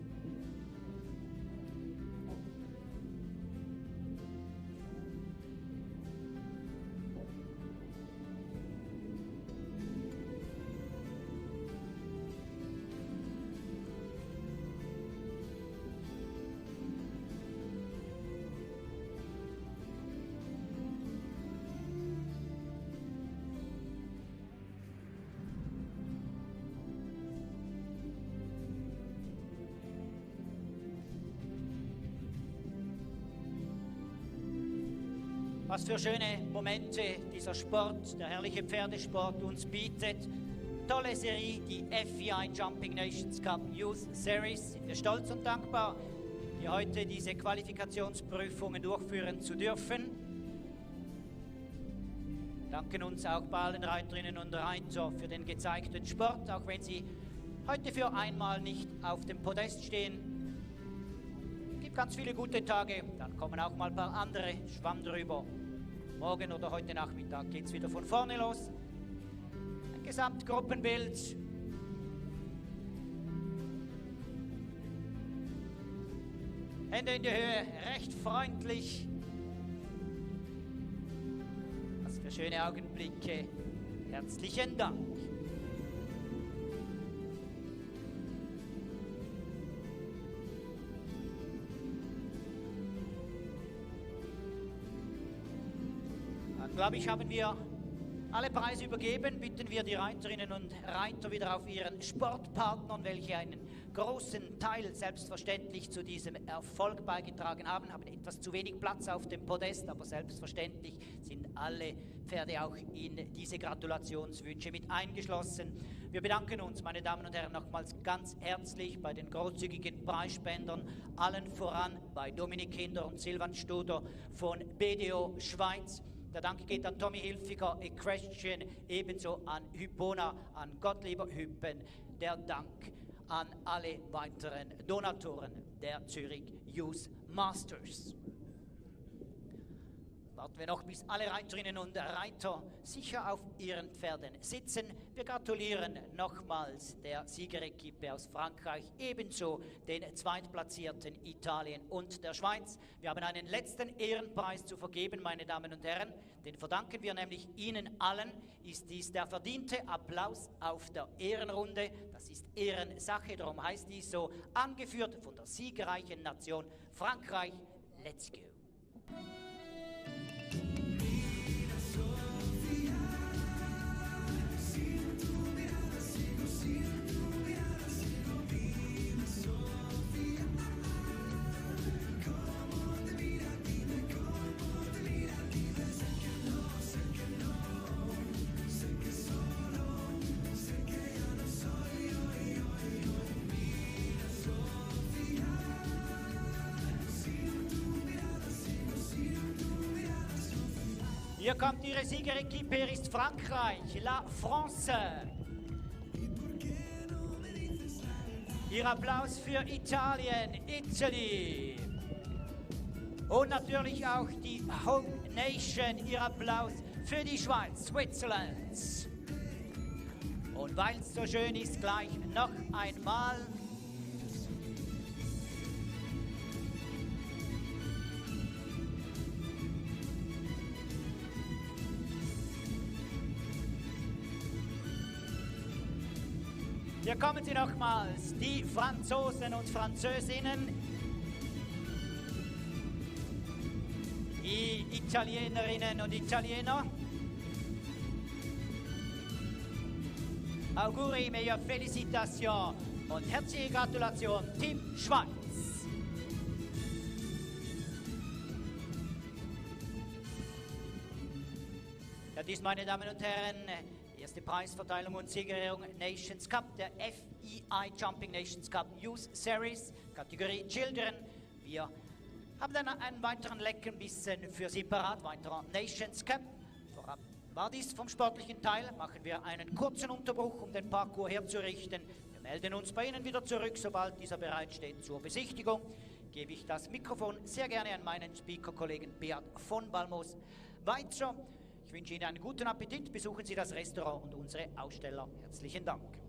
Was für schöne Momente dieser Sport, der herrliche Pferdesport uns bietet. Tolle Serie, die FEI Jumping Nations Cup Youth Series. Sind wir stolz und dankbar, hier heute diese Qualifikationsprüfungen durchführen zu dürfen. Danken uns auch bei allen Reiterinnen und Reiter für den gezeigten Sport, auch wenn sie heute für einmal nicht auf dem Podest stehen. Es gibt ganz viele gute Tage, dann kommen auch mal ein paar andere, Schwamm drüber. Morgen oder heute Nachmittag geht es wieder von vorne los. Ein Gesamtgruppenbild. Hände in die Höhe, recht freundlich. Was für schöne Augenblicke. Herzlichen Dank. Glaube ich, haben wir alle Preise übergeben. Bitten wir die Reiterinnen und Reiter wieder auf ihren Sportpartnern, welche einen großen Teil selbstverständlich zu diesem Erfolg beigetragen haben, haben etwas zu wenig Platz auf dem Podest, aber selbstverständlich sind alle Pferde auch in diese Gratulationswünsche mit eingeschlossen. Wir bedanken uns, meine Damen und Herren, nochmals ganz herzlich bei den großzügigen Preisspendern, allen voran bei Dominik Kinder und Silvan Studer von BDO Schweiz. Der Dank geht an Tommy Hilfiger, Equestrian, ebenso an Hypona, an Gottlieber Hüppen. Der Dank an alle weiteren Donatoren der Zürich Youth Masters. Warten wir noch, bis alle Reiterinnen und Reiter sicher auf ihren Pferden sitzen. Wir gratulieren nochmals der Siegerequipe aus Frankreich, ebenso den Zweitplatzierten Italien und der Schweiz. Wir haben einen letzten Ehrenpreis zu vergeben, meine Damen und Herren. Den verdanken wir nämlich Ihnen allen. Ist dies der verdiente Applaus auf der Ehrenrunde. Das ist Ehrensache, darum heißt dies so, angeführt von der siegreichen Nation Frankreich. Let's go! Hier kommt ihre Siegerequipe, hier ist Frankreich, La France. Ihr Applaus für Italien, Italy. Und natürlich auch die Home Nation, ihr Applaus für die Schweiz, Switzerland. Und weil es so schön ist, gleich noch einmal. Hier kommen sie nochmals, die Franzosen und Französinnen, die Italienerinnen und Italiener. Auguri, meilleure Félicitations und herzliche Gratulation, Team Schweiz. Ja, dies, meine Damen und Herren, erste Preisverteilung und Siegerehrung Nations Cup, der FEI Jumping Nations Cup Youth Series, Kategorie Children. Wir haben dann einen weiteren leckeren Bissen für Sie parat, weiterer Nations Cup. Vorab war dies vom sportlichen Teil. Machen wir einen kurzen Unterbruch, um den Parcours herzurichten. Wir melden uns bei Ihnen wieder zurück, sobald dieser bereitsteht zur Besichtigung. gebe ich das Mikrofon sehr gerne an meinen Speaker-Kollegen Beat von Balmos weiter. Ich wünsche Ihnen einen guten Appetit, besuchen Sie das Restaurant und unsere Aussteller. Herzlichen Dank.